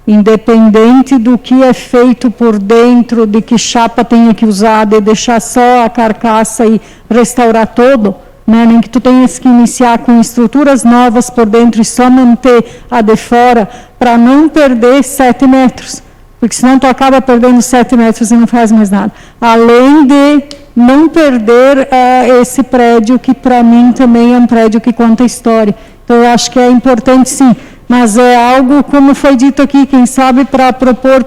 Independente do que é feito por dentro, de que chapa tenha que usar, de deixar só a carcaça e restaurar todo, né? Nem que tu tenhas que iniciar com estruturas novas por dentro e só manter a de fora, para não perder 7 metros. Porque senão tu acaba perdendo 7 metros e não faz mais nada. Além de não perder esse prédio, que para mim também é um prédio que conta história. Então, eu acho que é importante, sim, mas é algo, como foi dito aqui, quem sabe, para propor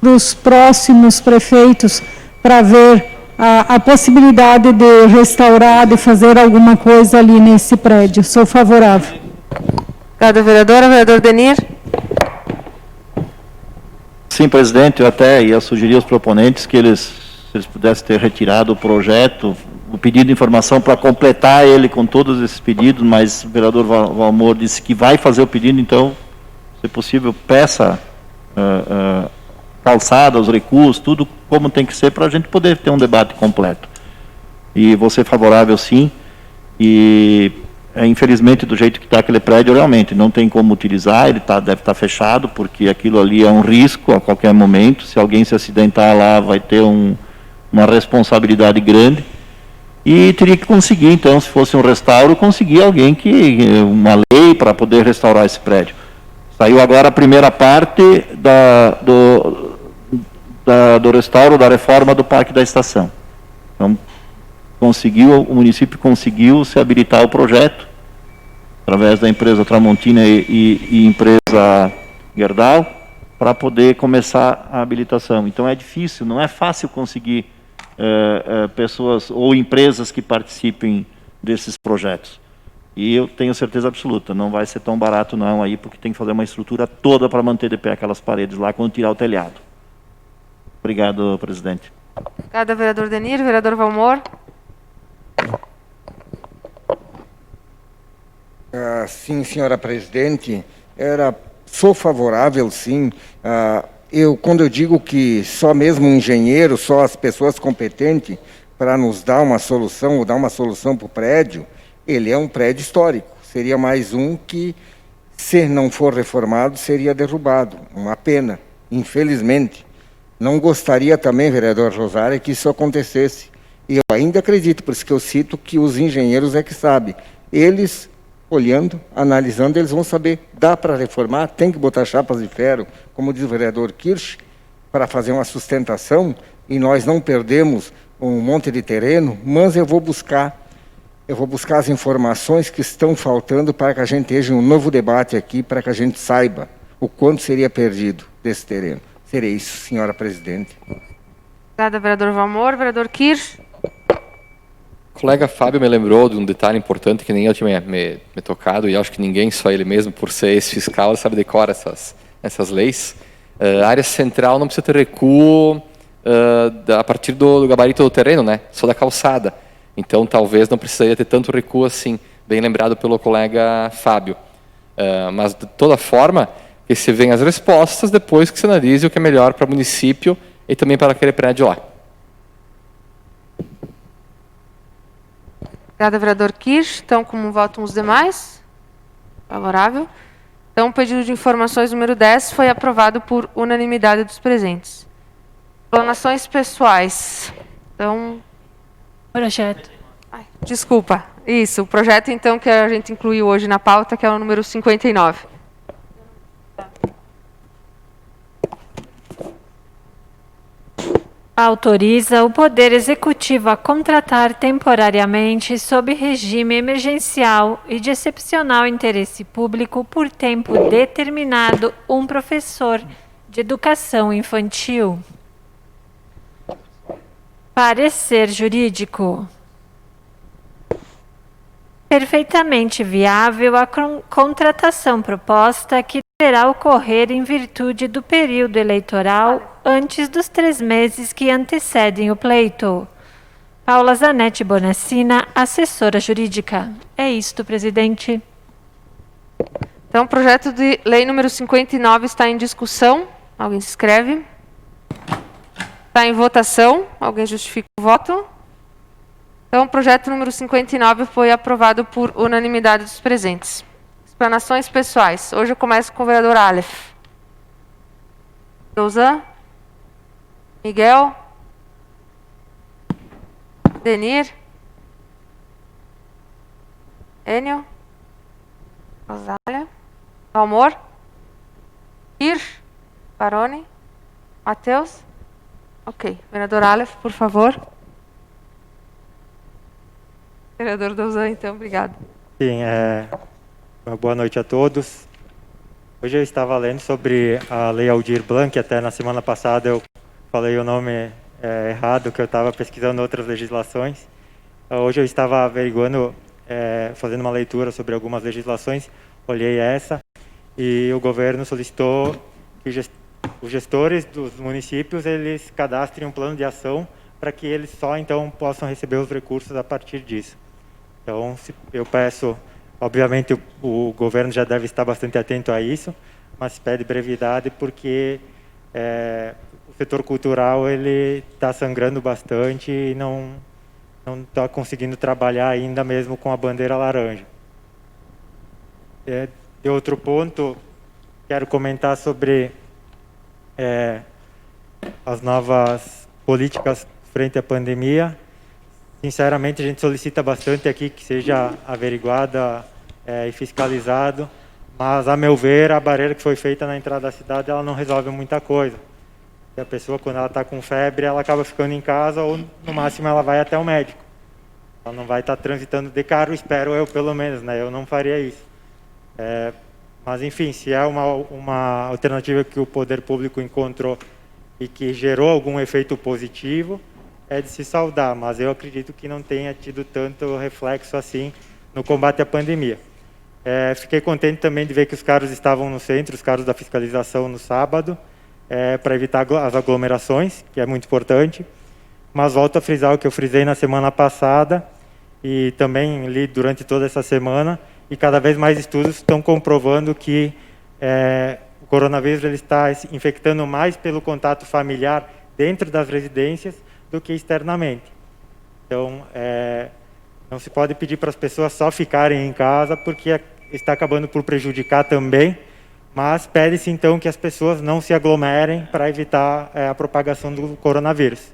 para os próximos prefeitos, para ver a possibilidade de restaurar, de fazer alguma coisa ali nesse prédio. Sou favorável. Obrigada, vereadora. Vereador Denir. Sim, presidente, eu até ia sugerir aos proponentes que se eles pudessem ter retirado o projeto, o pedido de informação para completar ele com todos esses pedidos, mas o vereador Valmor disse que vai fazer o pedido, então, se possível, peça calçada, os recuos, tudo como tem que ser para a gente poder ter um debate completo. E vou ser favorável, sim, e infelizmente do jeito que está aquele prédio, realmente não tem como utilizar, ele deve estar fechado, porque aquilo ali é um risco a qualquer momento, se alguém se acidentar lá vai ter uma responsabilidade grande, e teria que conseguir, então, se fosse um restauro, conseguir alguém uma lei para poder restaurar esse prédio. Saiu agora a primeira parte do restauro, da reforma do Parque da Estação. Então, o município conseguiu se habilitar o projeto, através da empresa Tramontina e empresa Gerdau, para poder começar a habilitação. Então, é difícil, não é fácil conseguir pessoas ou empresas que participem desses projetos. E eu tenho certeza absoluta, não vai ser tão barato não aí, porque tem que fazer uma estrutura toda para manter de pé aquelas paredes lá quando tirar o telhado. Obrigado, presidente. Obrigada, vereador Denir. Vereador Valmor. Sim, senhora presidente, sou favorável, sim. Quando eu digo que só mesmo um engenheiro, só as pessoas competentes para nos dar uma solução, ou dar uma solução para o prédio, ele é um prédio histórico. Seria mais um que, se não for reformado, seria derrubado. Uma pena, infelizmente. Não gostaria também, vereador Rosário, que isso acontecesse. E eu ainda acredito, por isso que eu cito que os engenheiros é que sabem. Eles, olhando, analisando, eles vão saber, dá para reformar, tem que botar chapas de ferro, como diz o vereador Kirsch, para fazer uma sustentação, e nós não perdemos um monte de terreno, mas eu vou buscar as informações que estão faltando para que a gente tenha um novo debate aqui, para que a gente saiba o quanto seria perdido desse terreno. Seria isso, senhora presidente. Obrigada, vereador Valmor. Vereador Kirsch. O colega Fábio me lembrou de um detalhe importante que nem eu tinha me tocado, e acho que ninguém, só ele mesmo, por ser ex-fiscal, sabe decorar essas leis. A área central não precisa ter recuo a partir do gabarito do terreno, né? Só da calçada. Então, talvez não precisaria ter tanto recuo assim, bem lembrado pelo colega Fábio. Mas, de toda forma, que se venham as respostas depois que se analise o que é melhor para o município e também para aquele prédio lá. Obrigada, vereador Kirsch. Então, como votam os demais? Favorável. Então, o pedido de informações número 10 foi aprovado por unanimidade dos presentes. Explanações pessoais. Então... Projeto. Desculpa. Isso, o projeto, então, que a gente incluiu hoje na pauta, que é o número 59. Autoriza o Poder Executivo a contratar temporariamente, sob regime emergencial e de excepcional interesse público, por tempo determinado, um professor de educação infantil. Parecer jurídico. Perfeitamente viável a contratação proposta, que deverá ocorrer em virtude do período eleitoral antes dos 3 meses que antecedem o pleito. Paula Zanetti Bonassina, assessora jurídica. É isto, presidente. Então, o projeto de lei número 59 está em discussão. Alguém se inscreve? Está em votação. Alguém justifica o voto? Então, o projeto número 59 foi aprovado por unanimidade dos presentes. Explanações pessoais. Hoje eu começo com o vereador Aleph. Douzan? Miguel? Denir? Enio? Rosália? Valmor? Hirsch? Baroni? Matheus? Ok. Vereador Aleph, por favor. Vereador Douzan, então, obrigado. Sim, boa noite a todos. Hoje eu estava lendo sobre a Lei Aldir Blanc, até na semana passada eu falei o nome errado, que eu estava pesquisando outras legislações. Hoje eu estava averiguando, fazendo uma leitura sobre algumas legislações, olhei essa, e o governo solicitou que os gestores dos municípios eles cadastrem um plano de ação para que eles só então possam receber os recursos a partir disso. Então, eu peço, obviamente o governo já deve estar bastante atento a isso, mas pede brevidade porque o setor cultural ele está sangrando bastante e não está conseguindo trabalhar ainda mesmo com a bandeira laranja. De outro ponto, quero comentar sobre as novas políticas frente à pandemia. Sinceramente, a gente solicita bastante aqui que seja averiguada e fiscalizado, mas, a meu ver, a barreira que foi feita na entrada da cidade, ela não resolve muita coisa. E a pessoa, quando ela está com febre, ela acaba ficando em casa ou, no máximo, ela vai até o médico. Ela não vai estar transitando de carro, espero eu, pelo menos, né? Eu não faria isso. Mas, enfim, se é uma alternativa que o poder público encontrou e que gerou algum efeito positivo, é de se saudar, mas eu acredito que não tenha tido tanto reflexo assim no combate à pandemia. Fiquei contente também de ver que os carros estavam no centro, os carros da fiscalização no sábado, para evitar as aglomerações, que é muito importante. Mas volto a frisar o que eu frisei na semana passada e também li durante toda essa semana, e cada vez mais estudos estão comprovando que o coronavírus ele está infectando mais pelo contato familiar dentro das residências do que externamente. Então, não se pode pedir para as pessoas só ficarem em casa, porque está acabando por prejudicar também, mas pede-se então que as pessoas não se aglomerem para evitar a propagação do coronavírus.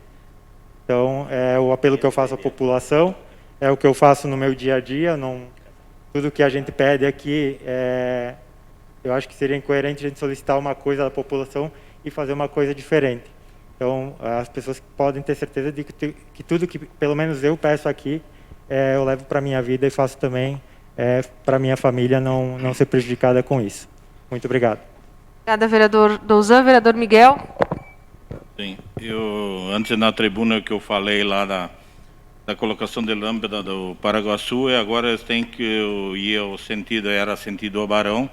Então, é o apelo que eu faço à população, é o que eu faço no meu dia a dia, tudo que a gente pede aqui, eu acho que seria incoerente a gente solicitar uma coisa da população e fazer uma coisa diferente. Então, as pessoas podem ter certeza de que tudo que, pelo menos eu peço aqui, eu levo para a minha vida e faço também para a minha família não ser prejudicada com isso. Muito obrigado. Obrigada, vereador Douzan. Vereador Miguel. Sim, antes na tribuna que eu falei lá da colocação de lâmpada do Paraguaçu, e agora eles têm que ir ao sentido, era sentido Abarão,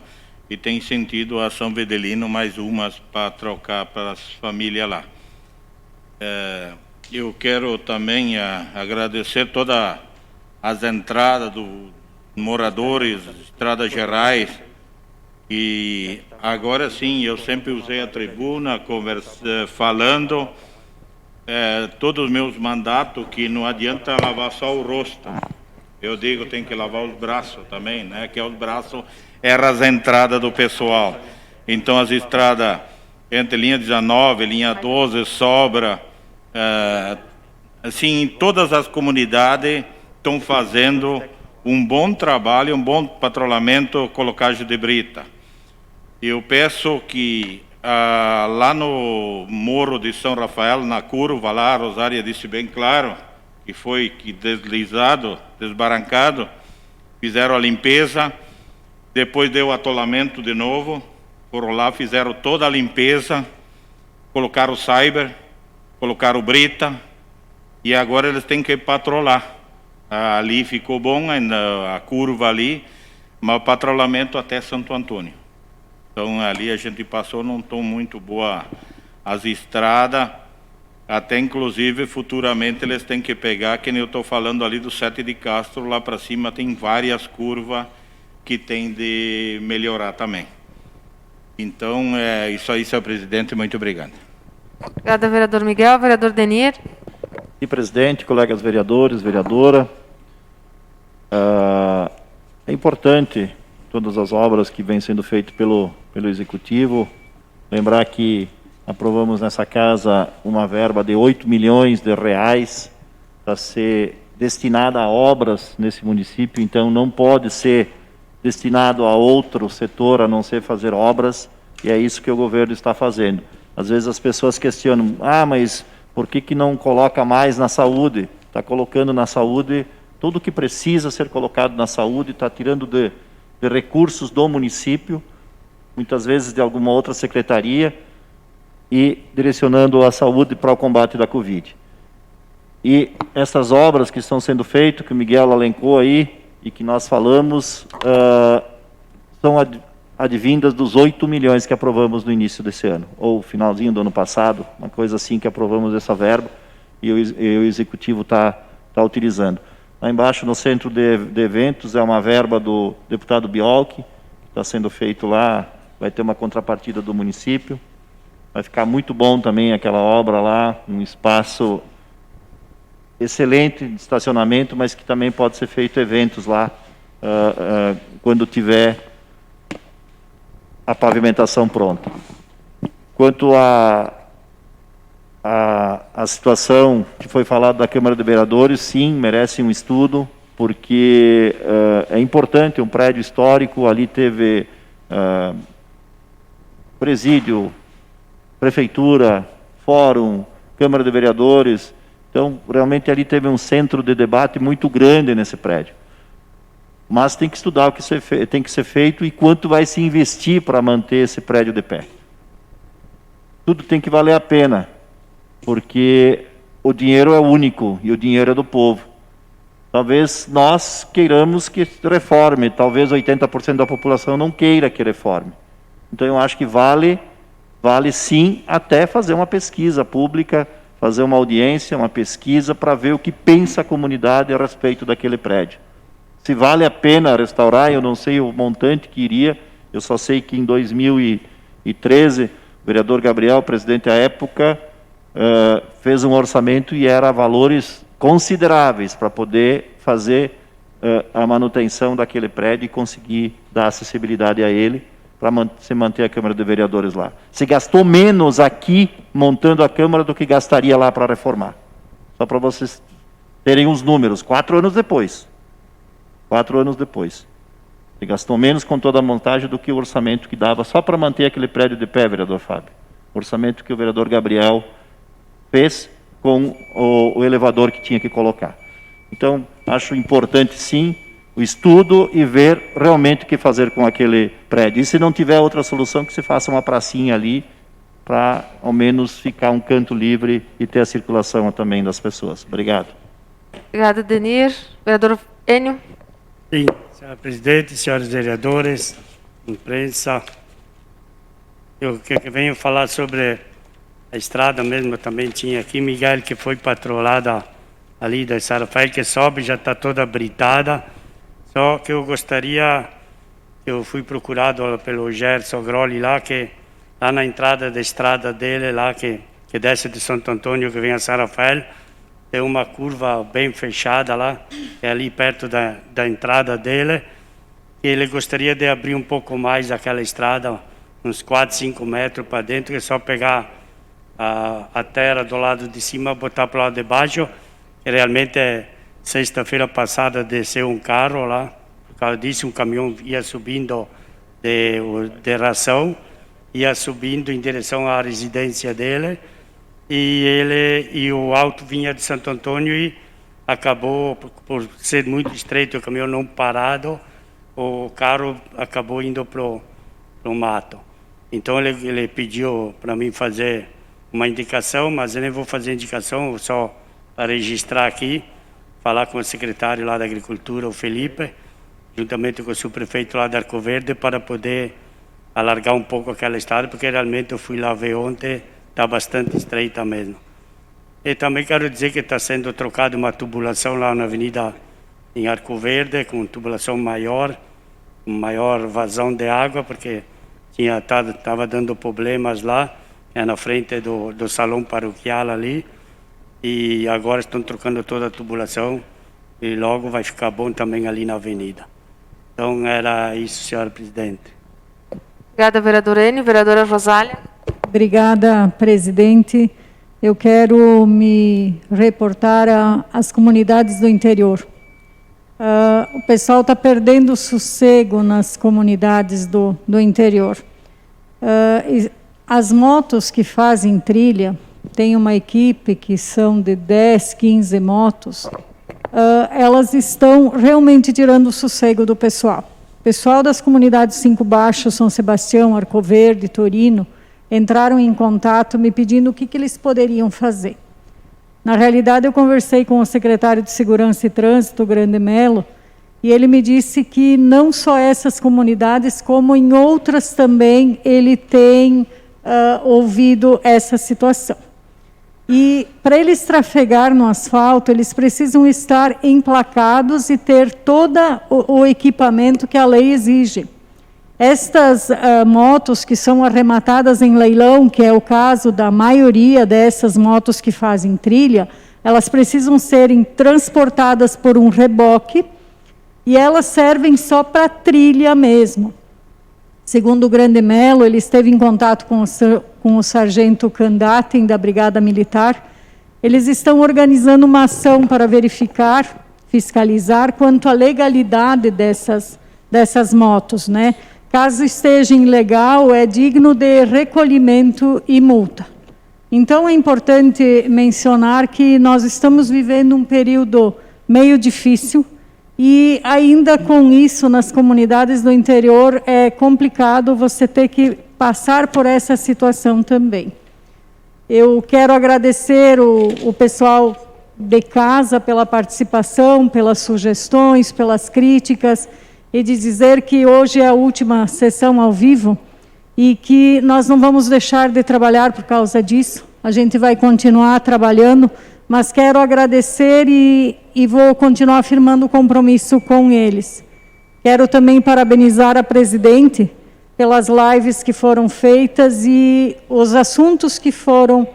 e tem sentido a São Vedelino, mais umas para trocar para as famílias lá. Eu quero também agradecer todas as entradas dos moradores, estradas gerais, e agora sim, eu sempre usei a tribuna falando todos os meus mandatos, que não adianta lavar só o rosto. Eu digo, tem que lavar os braços também, né? Que os braços eram as entradas do pessoal. Então, as estradas entre linha 19, linha 12, Sobra, assim, todas as comunidades estão fazendo um bom trabalho, um bom patrulhamento, colocagem de brita. Eu peço que lá no Morro de São Rafael, na curva lá, a Rosária disse bem claro, que foi deslizado, desbarancado, fizeram a limpeza, depois deu atolamento de novo, foram lá, fizeram toda a limpeza, colocaram o cyber, colocaram brita, e agora eles têm que patrulhar. Ali ficou bom, a curva ali, mas o patrulhamento até Santo Antônio. Então ali a gente passou, não estão muito boas as estradas, até inclusive futuramente eles têm que pegar, que nem eu estou falando ali do 7 de Castro, lá para cima tem várias curvas que tem de melhorar também. Então isso aí, senhor presidente, muito obrigado. Obrigada, vereador Miguel. Vereador Denir. E presidente, colegas vereadores, vereadora, é importante todas as obras que vêm sendo feitas pelo Executivo. Lembrar que aprovamos nessa casa uma verba de 8 milhões de reais para ser destinada a obras nesse município, então não pode ser destinado a outro setor a não ser fazer obras, e é isso que o governo está fazendo. Às vezes as pessoas questionam, mas por que não coloca mais na saúde? Está colocando na saúde tudo o que precisa ser colocado na saúde, está tirando de recursos do município, muitas vezes de alguma outra secretaria, e direcionando a saúde para o combate da Covid. E essas obras que estão sendo feitas, que o Miguel elencou aí, e que nós falamos, são advindas dos 8 milhões que aprovamos no início desse ano, ou finalzinho do ano passado, uma coisa assim que aprovamos essa verba, e o Executivo está utilizando. Lá embaixo, no centro de eventos, é uma verba do deputado Biolchi, que está sendo feito lá, vai ter uma contrapartida do município. Vai ficar muito bom também aquela obra lá, um espaço excelente de estacionamento, mas que também pode ser feito eventos lá, quando tiver a pavimentação pronta. Quanto à situação que foi falada da Câmara de Vereadores, sim, merece um estudo, porque é importante, um prédio histórico, ali teve presídio, prefeitura, fórum, Câmara de Vereadores. Então, realmente ali teve um centro de debate muito grande nesse prédio. Mas tem que estudar o que tem que ser feito e quanto vai se investir para manter esse prédio de pé. Tudo tem que valer a pena, porque o dinheiro é único e o dinheiro é do povo. Talvez nós queiramos que reforme, talvez 80% da população não queira que reforme. Então, eu acho que vale sim até fazer uma pesquisa pública, fazer uma audiência, uma pesquisa para ver o que pensa a comunidade a respeito daquele prédio. Se vale a pena restaurar, eu não sei o montante que iria, eu só sei que em 2013, o vereador Gabriel, presidente à época, fez um orçamento e era valores consideráveis para poder fazer a manutenção daquele prédio e conseguir dar acessibilidade a ele, para se manter a Câmara de Vereadores lá. Se gastou menos aqui, montando a Câmara, do que gastaria lá para reformar. Só para vocês terem os números, 4 anos depois. 4 anos depois. Se gastou menos com toda a montagem do que o orçamento que dava só para manter aquele prédio de pé, vereador Fábio. O orçamento que o vereador Gabriel fez com o elevador que tinha que colocar. Então, acho importante, sim, o estudo e ver realmente o que fazer com aquele prédio. E se não tiver outra solução, que se faça uma pracinha ali, para ao menos ficar um canto livre e ter a circulação também das pessoas. Obrigado. Obrigada, Denir. Vereador Enio. Sim, senhora presidente, senhores vereadores, imprensa. Eu que venho falar sobre a estrada mesmo, eu também tinha aqui, Miguel, que foi patrolada ali da São Rafael, que sobe, já está toda britada. Só que eu gostaria, eu fui procurado pelo Gerson Grolli lá, que lá na entrada da estrada dele, lá que desce de Santo Antônio, que vem a São Rafael, tem uma curva bem fechada lá, que é ali perto da entrada dele, e ele gostaria de abrir um pouco mais aquela estrada, uns 4, 5 metros para dentro, que é só pegar a terra do lado de cima, botar para o lado de baixo, e realmente sexta-feira passada desceu um carro lá, por causa disso um caminhão ia subindo de ração, ia subindo em direção à residência dele, e o auto vinha de Santo Antônio e acabou, por ser muito estreito, o caminhão não parado, o carro acabou indo pro mato. Então ele pediu para mim fazer uma indicação, mas eu nem vou fazer indicação, só para registrar aqui, falar com o secretário lá da Agricultura, o Felipe, juntamente com o subprefeito lá de Arco Verde, para poder alargar um pouco aquela estrada, porque realmente eu fui lá ver ontem, está bastante estreita mesmo. E também quero dizer que está sendo trocada uma tubulação lá na avenida em Arco Verde, com tubulação maior vazão de água, porque estava dando problemas lá, na frente do salão paroquial ali. e agora estão trocando toda a tubulação e logo vai ficar bom também ali na avenida. Então era isso, senhora presidente. Obrigada, vereador Enio. Vereadora Rosália. Obrigada, presidente. Eu quero me reportar às comunidades do interior. O pessoal está perdendo sossego nas comunidades do interior. As motos que fazem trilha, tem uma equipe que são de 10, 15 motos, elas estão realmente tirando o sossego do pessoal. O pessoal das comunidades 5 Baixo, São Sebastião, Arco Verde, Torino, entraram em contato me pedindo o que eles poderiam fazer. Na realidade, eu conversei com o secretário de Segurança e Trânsito, Grande Melo, e ele me disse que não só essas comunidades, como em outras também, ele tem ouvido essa situação. E para eles trafegar no asfalto, eles precisam estar emplacados e ter todo o equipamento que a lei exige. Estas motos que são arrematadas em leilão, que é o caso da maioria dessas motos que fazem trilha, elas precisam serem transportadas por um reboque e elas servem só para trilha mesmo. Segundo o Grande Melo, ele esteve em contato com o sargento Candaten, da Brigada Militar. Eles estão organizando uma ação para verificar, fiscalizar quanto à legalidade dessas motos, né? Caso esteja ilegal, é digno de recolhimento e multa. Então, é importante mencionar que nós estamos vivendo um período meio difícil e, ainda com isso, nas comunidades do interior, é complicado você ter que passar por essa situação também. Eu quero agradecer o pessoal de casa pela participação, pelas sugestões, pelas críticas, e de dizer que hoje é a última sessão ao vivo e que nós não vamos deixar de trabalhar por causa disso. A gente vai continuar trabalhando, mas quero agradecer e vou continuar firmando o compromisso com eles. Quero também parabenizar a presidente pelas lives que foram feitas e os assuntos que foram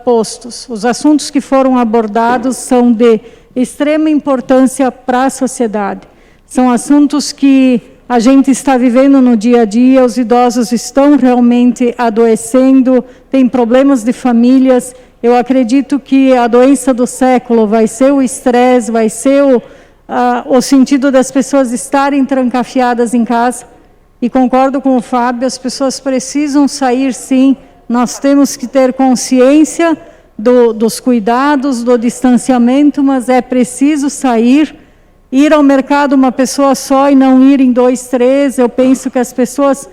postos. Os assuntos que foram abordados são de extrema importância para a sociedade. São assuntos que a gente está vivendo no dia a dia, os idosos estão realmente adoecendo, tem problemas de famílias. Eu acredito que a doença do século vai ser o estresse, vai ser o sentido das pessoas estarem trancafiadas em casa. E concordo com o Fábio, as pessoas precisam sair sim, nós temos que ter consciência dos cuidados, do distanciamento, mas é preciso sair. Ir ao mercado uma pessoa só e não ir em 2, 3, eu penso que as pessoas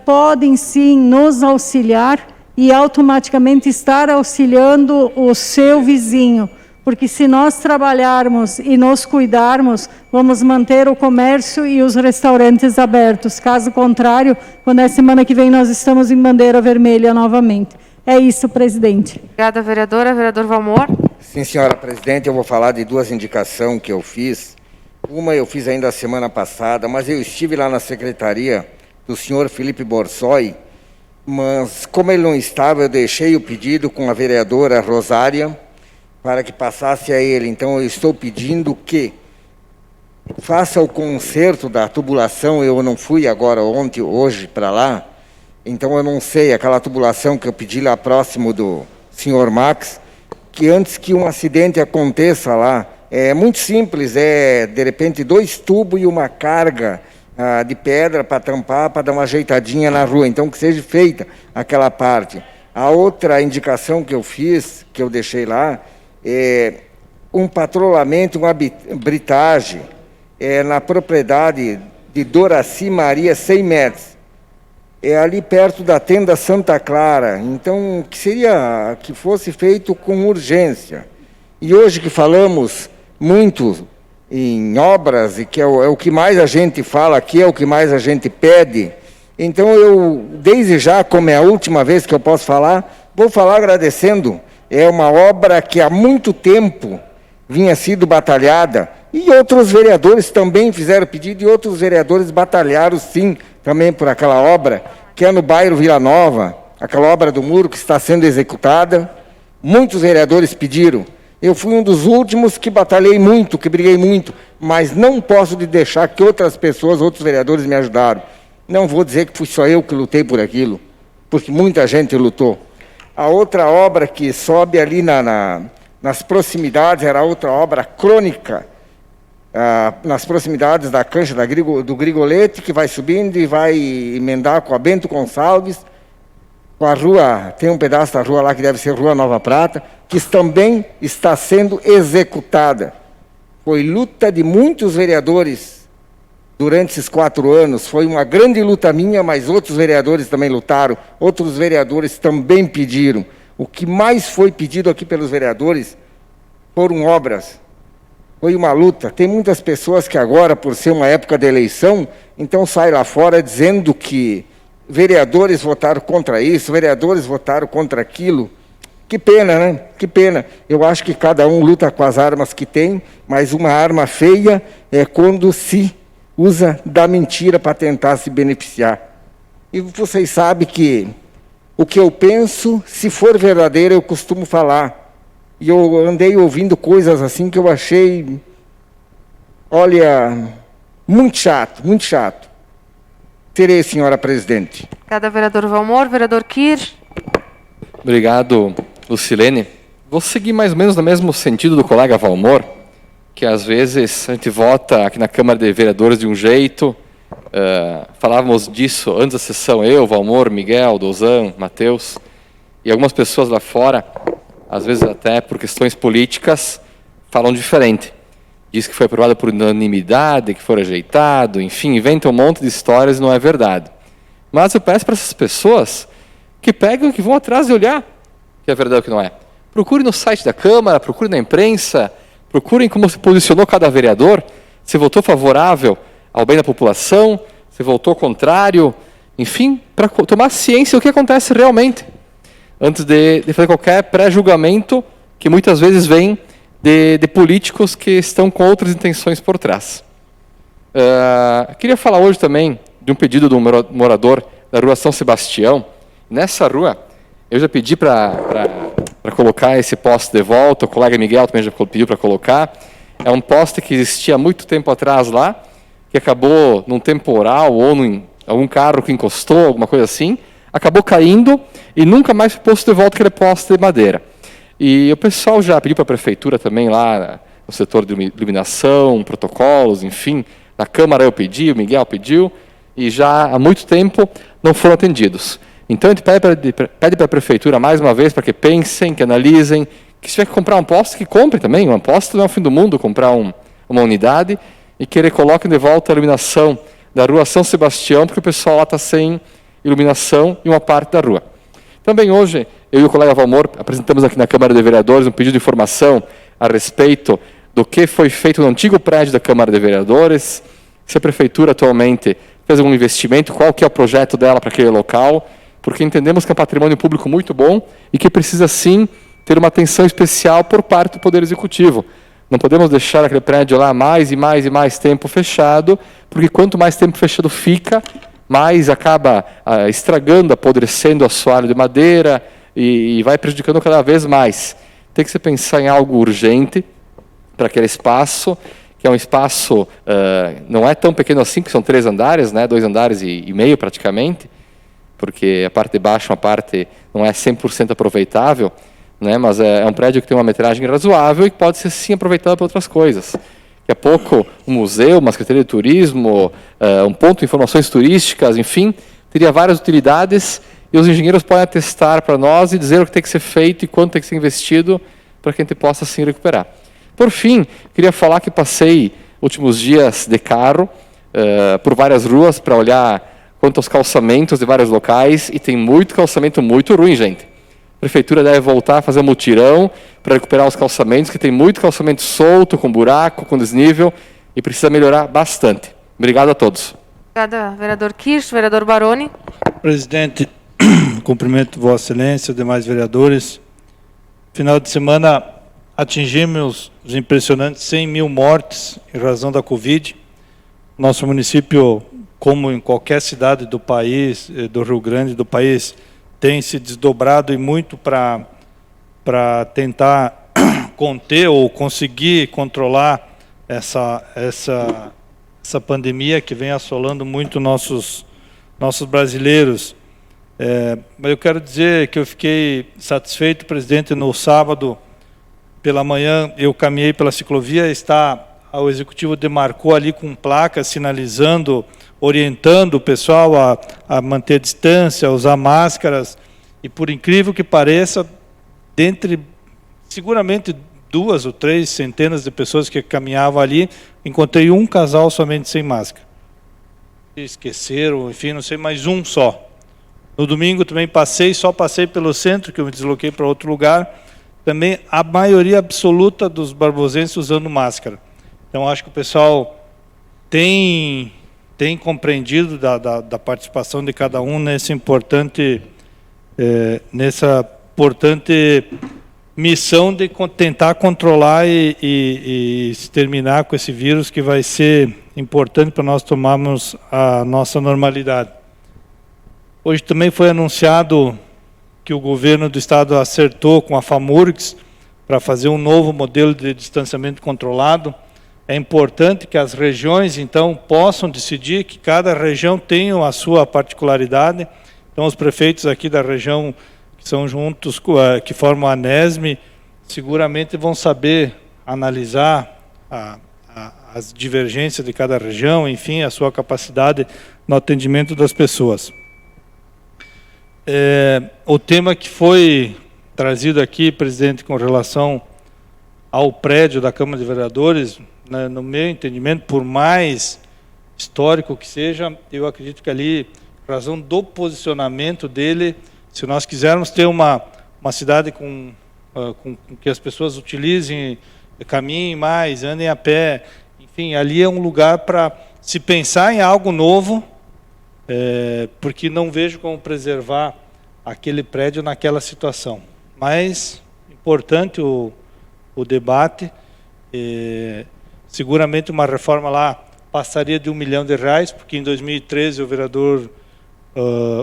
podem sim nos auxiliar e automaticamente estar auxiliando o seu vizinho, porque se nós trabalharmos e nos cuidarmos, vamos manter o comércio e os restaurantes abertos. Caso contrário, quando é semana que vem nós estamos em bandeira vermelha novamente. É isso, presidente. Obrigada, vereadora. Vereador Valmor. Sim, senhora presidente, eu vou falar de 2 indicações que eu fiz. Uma eu fiz ainda a semana passada, mas eu estive lá na secretaria do senhor Felipe Borsoi, mas como ele não estava, eu deixei o pedido com a vereadora Rosária para que passasse a ele. Então eu estou pedindo que faça o conserto da tubulação. Eu não fui agora hoje para lá, então eu não sei, aquela tubulação que eu pedi lá próximo do senhor Max, que antes que um acidente aconteça lá, é muito simples, de repente 2 tubos e uma carga de pedra para tampar, para dar uma ajeitadinha na rua, então que seja feita aquela parte. A outra indicação que eu fiz, que eu deixei lá, é um patrulhamento, uma britagem, na propriedade de Doraci Maria, 100 metros. É ali perto da tenda Santa Clara, então que fosse feito com urgência. E hoje que falamos muito em obras, e que é o que mais a gente fala aqui, é o que mais a gente pede, então eu, desde já, como é a última vez que eu posso falar, vou falar agradecendo. É uma obra que há muito tempo vinha sido batalhada, e outros vereadores também fizeram pedido, e outros vereadores batalharam sim, também por aquela obra, que é no bairro Vila Nova, aquela obra do muro que está sendo executada. Muitos vereadores pediram. Eu fui um dos últimos que batalhei muito, que briguei muito, mas não posso deixar que outras pessoas, outros vereadores me ajudaram. Não vou dizer que fui só eu que lutei por aquilo, porque muita gente lutou. A outra obra que sobe ali nas proximidades era outra obra crônica, nas proximidades da cancha do Grigolete, que vai subindo e vai emendar com a Bento Gonçalves, com a rua, tem um pedaço da rua lá que deve ser Rua Nova Prata, que também está sendo executada. Foi luta de muitos vereadores durante esses 4 anos, foi uma grande luta minha, mas outros vereadores também lutaram, outros vereadores também pediram. O que mais foi pedido aqui pelos vereadores foram obras. Foi uma luta. Tem muitas pessoas que agora, por ser uma época de eleição, então saem lá fora dizendo que vereadores votaram contra isso, vereadores votaram contra aquilo. Que pena, né? Que pena. Eu acho que cada um luta com as armas que tem, mas uma arma feia é quando se usa da mentira para tentar se beneficiar. E vocês sabem que o que eu penso, se for verdadeiro, eu costumo falar. E eu andei ouvindo coisas assim que eu achei, olha, muito chato, muito chato. Terei, senhora presidente. Obrigada, vereador Valmor. Vereador Kirsch. Obrigado, Lucilene. Vou seguir mais ou menos no mesmo sentido do colega Valmor, que às vezes a gente vota aqui na Câmara de Vereadores de um jeito, falávamos disso antes da sessão, eu, Valmor, Miguel, Dozan, Matheus, e algumas pessoas lá fora, às vezes até por questões políticas, falam diferente. Diz que foi aprovado por unanimidade, que foi rejeitado, enfim, inventa um monte de histórias e não é verdade. Mas eu peço para essas pessoas que pegam e que vão atrás e olhar que é verdade ou que não é. Procure no site da Câmara, procure na imprensa, procurem como se posicionou cada vereador, se votou favorável ao bem da população, se votou contrário, enfim, para tomar ciência do que acontece realmente, antes de fazer qualquer pré-julgamento que muitas vezes vem de políticos que estão com outras intenções por trás. Queria falar hoje também de um pedido de um morador da rua São Sebastião. Nessa rua, eu já pedi para colocar esse poste de volta, o colega Miguel também já pediu para colocar. É um poste que existia há muito tempo atrás lá, que acabou num temporal ou em algum carro que encostou, alguma coisa assim, acabou caindo e nunca mais foi posto de volta aquele poste de madeira. E o pessoal já pediu para a prefeitura também lá no setor de iluminação, protocolos, enfim. Na Câmara eu pedi, o Miguel pediu, e já há muito tempo não foram atendidos. Então a gente pede para a prefeitura mais uma vez para que pensem, que analisem, que se tiver que comprar um poste, que compre também. Um poste não é o fim do mundo comprar uma unidade e que coloquem de volta a iluminação da rua São Sebastião, porque o pessoal lá está sem iluminação em uma parte da rua. Também hoje, eu e o colega Valmor apresentamos aqui na Câmara de Vereadores um pedido de informação a respeito do que foi feito no antigo prédio da Câmara de Vereadores, se a Prefeitura atualmente fez algum investimento, qual que é o projeto dela para aquele local, porque entendemos que é um patrimônio público muito bom e que precisa, sim, ter uma atenção especial por parte do Poder Executivo. Não podemos deixar aquele prédio lá mais e mais e mais tempo fechado, porque quanto mais tempo fechado fica, mais acaba estragando, apodrecendo o assoalho de madeira e vai prejudicando cada vez mais. Tem que se pensar em algo urgente para aquele espaço, que é um espaço, não é tão pequeno assim, que são 3 andares, né, 2 andares e meio praticamente, porque a parte de baixo, uma parte não é 100% aproveitável, né, mas é um prédio que tem uma metragem razoável e que pode ser sim aproveitado para outras coisas. Daqui a pouco, um museu, uma secretaria de turismo, um ponto de informações turísticas, enfim, teria várias utilidades e os engenheiros podem atestar para nós e dizer o que tem que ser feito e quanto tem que ser investido para que a gente possa, assim, recuperar. Por fim, queria falar que passei últimos dias de carro por várias ruas para olhar quanto aos calçamentos de vários locais e tem muito calçamento muito ruim, gente. A Prefeitura deve voltar a fazer um mutirão para recuperar os calçamentos, que tem muito calçamento solto, com buraco, com desnível, e precisa melhorar bastante. Obrigado a todos. Obrigada, vereador Kirsch. Vereador Baroni. Presidente, cumprimento Vossa Excelência, os demais vereadores. Final de semana atingimos os impressionantes 100 mil mortes em razão da Covid. Nosso município, como em qualquer cidade do país, do Rio Grande do país, tem se desdobrado e muito para para tentar conter ou conseguir controlar essa pandemia que vem assolando muito nossos brasileiros. Mas eu quero dizer que eu fiquei satisfeito, presidente, no sábado pela manhã eu caminhei pela ciclovia, o executivo demarcou ali com placas sinalizando, orientando o pessoal a manter distância, a usar máscaras, e por incrível que pareça, dentre seguramente 2 ou 3 centenas de pessoas que caminhavam ali, encontrei um casal somente sem máscara. Esqueceram, enfim, não sei, mais um só. No domingo também só passei pelo centro, que eu me desloquei para outro lugar, também a maioria absoluta dos barbosenses usando máscara. Então, acho que o pessoal tem compreendido da participação de cada um nessa importante missão de tentar controlar e exterminar com esse vírus, que vai ser importante para nós tomarmos a nossa normalidade. Hoje também foi anunciado que o governo do estado acertou com a FAMURGS para fazer um novo modelo de distanciamento controlado. É importante que as regiões, então, possam decidir, que cada região tenha a sua particularidade. Então, os prefeitos aqui da região, que são juntos, que formam a ANESM, seguramente vão saber analisar as divergências de cada região, enfim, a sua capacidade no atendimento das pessoas. O tema que foi trazido aqui, presidente, com relação ao prédio da Câmara de Vereadores, né, no meu entendimento, por mais histórico que seja, eu acredito que ali, por razão do posicionamento dele, se nós quisermos ter uma cidade com que as pessoas utilizem, caminhem mais, andem a pé, enfim, ali é um lugar para se pensar em algo novo, porque não vejo como preservar aquele prédio naquela situação. Mas, importante o debate, seguramente uma reforma lá passaria de R$1 milhão, porque em 2013 o vereador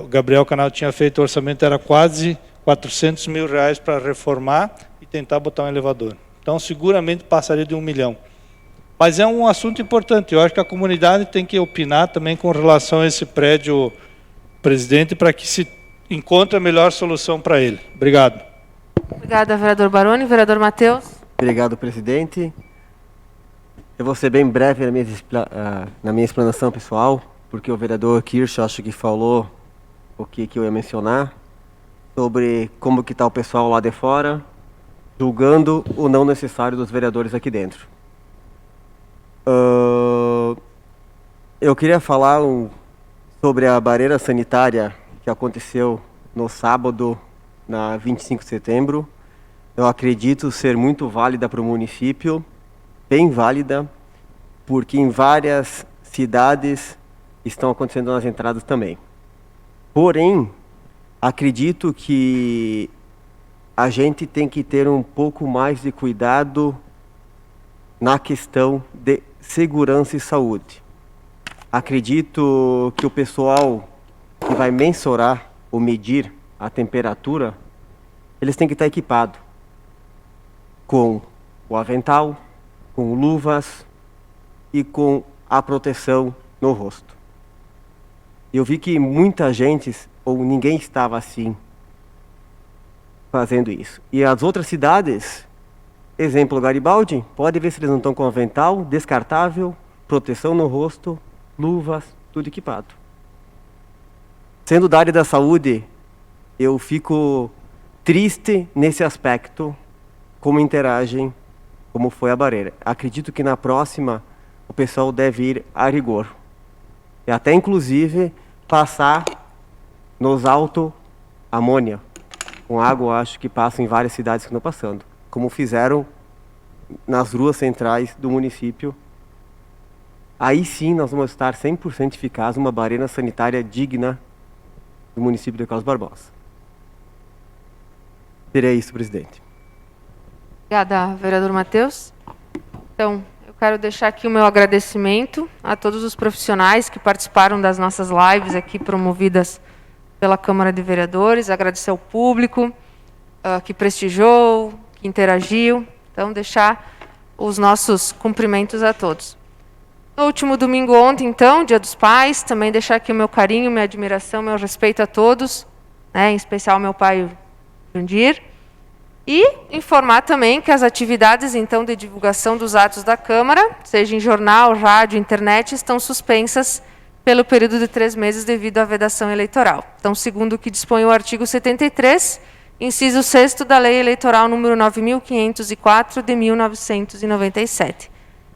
Gabriel Canal tinha feito o orçamento, era quase R$400 mil para reformar e tentar botar um elevador. Então, seguramente passaria de R$1 milhão. Mas é um assunto importante. Eu acho que a comunidade tem que opinar também com relação a esse prédio, presidente, para que se encontre a melhor solução para ele. Obrigado. Obrigada, vereador Baroni. Vereador Matheus. Obrigado, presidente. Eu vou ser bem breve na minha explanação pessoal, porque o vereador Kirsch, acho que falou o que eu ia mencionar, sobre como que está o pessoal lá de fora, julgando o não necessário dos vereadores aqui dentro. Eu queria falar sobre a barreira sanitária que aconteceu no sábado, na 25 de setembro. Eu acredito ser muito válida para o município, bem válida, porque em várias cidades estão acontecendo nas entradas também. Porém, acredito que a gente tem que ter um pouco mais de cuidado na questão de segurança e saúde. Acredito que o pessoal que vai mensurar ou medir a temperatura, eles têm que estar equipados com o avental, com luvas e com a proteção no rosto. Eu vi que muita gente, ou ninguém estava assim, fazendo isso. E as outras cidades, exemplo Garibaldi, pode ver se eles não estão com avental, descartável, proteção no rosto, luvas, tudo equipado. Sendo da área da saúde, eu fico triste nesse aspecto, como interagem, como foi a barreira. Acredito que na próxima o pessoal deve ir a rigor. E até inclusive passar nos auto-amônia, com água, acho que passa em várias cidades que estão passando, como fizeram nas ruas centrais do município. Aí sim nós vamos estar 100% eficaz, uma barreira sanitária digna do município de Carlos Barbosa. Seria isso, presidente. Obrigada, vereador Matheus. Então, eu quero deixar aqui o meu agradecimento a todos os profissionais que participaram das nossas lives aqui promovidas pela Câmara de Vereadores, agradecer ao público, que prestigiou, que interagiu. Então, deixar os nossos cumprimentos a todos. No último domingo ontem, então, Dia dos Pais, também deixar aqui o meu carinho, minha admiração, meu respeito a todos, né, em especial ao meu pai, Jandir. E informar também que as atividades, então, de divulgação dos atos da Câmara, seja em jornal, rádio, internet, estão suspensas pelo período de 3 meses devido à vedação eleitoral. Então, segundo o que dispõe o artigo 73, inciso 6º da Lei Eleitoral número 9.504, de 1997.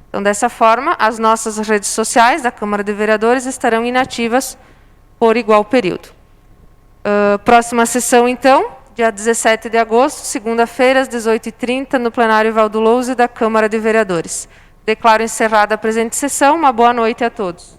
Então, dessa forma, as nossas redes sociais da Câmara de Vereadores estarão inativas por igual período. Próxima sessão, então, dia 17 de agosto, segunda-feira, às 18h30, no plenário Valdo Louze da Câmara de Vereadores. Declaro encerrada a presente sessão. Uma boa noite a todos.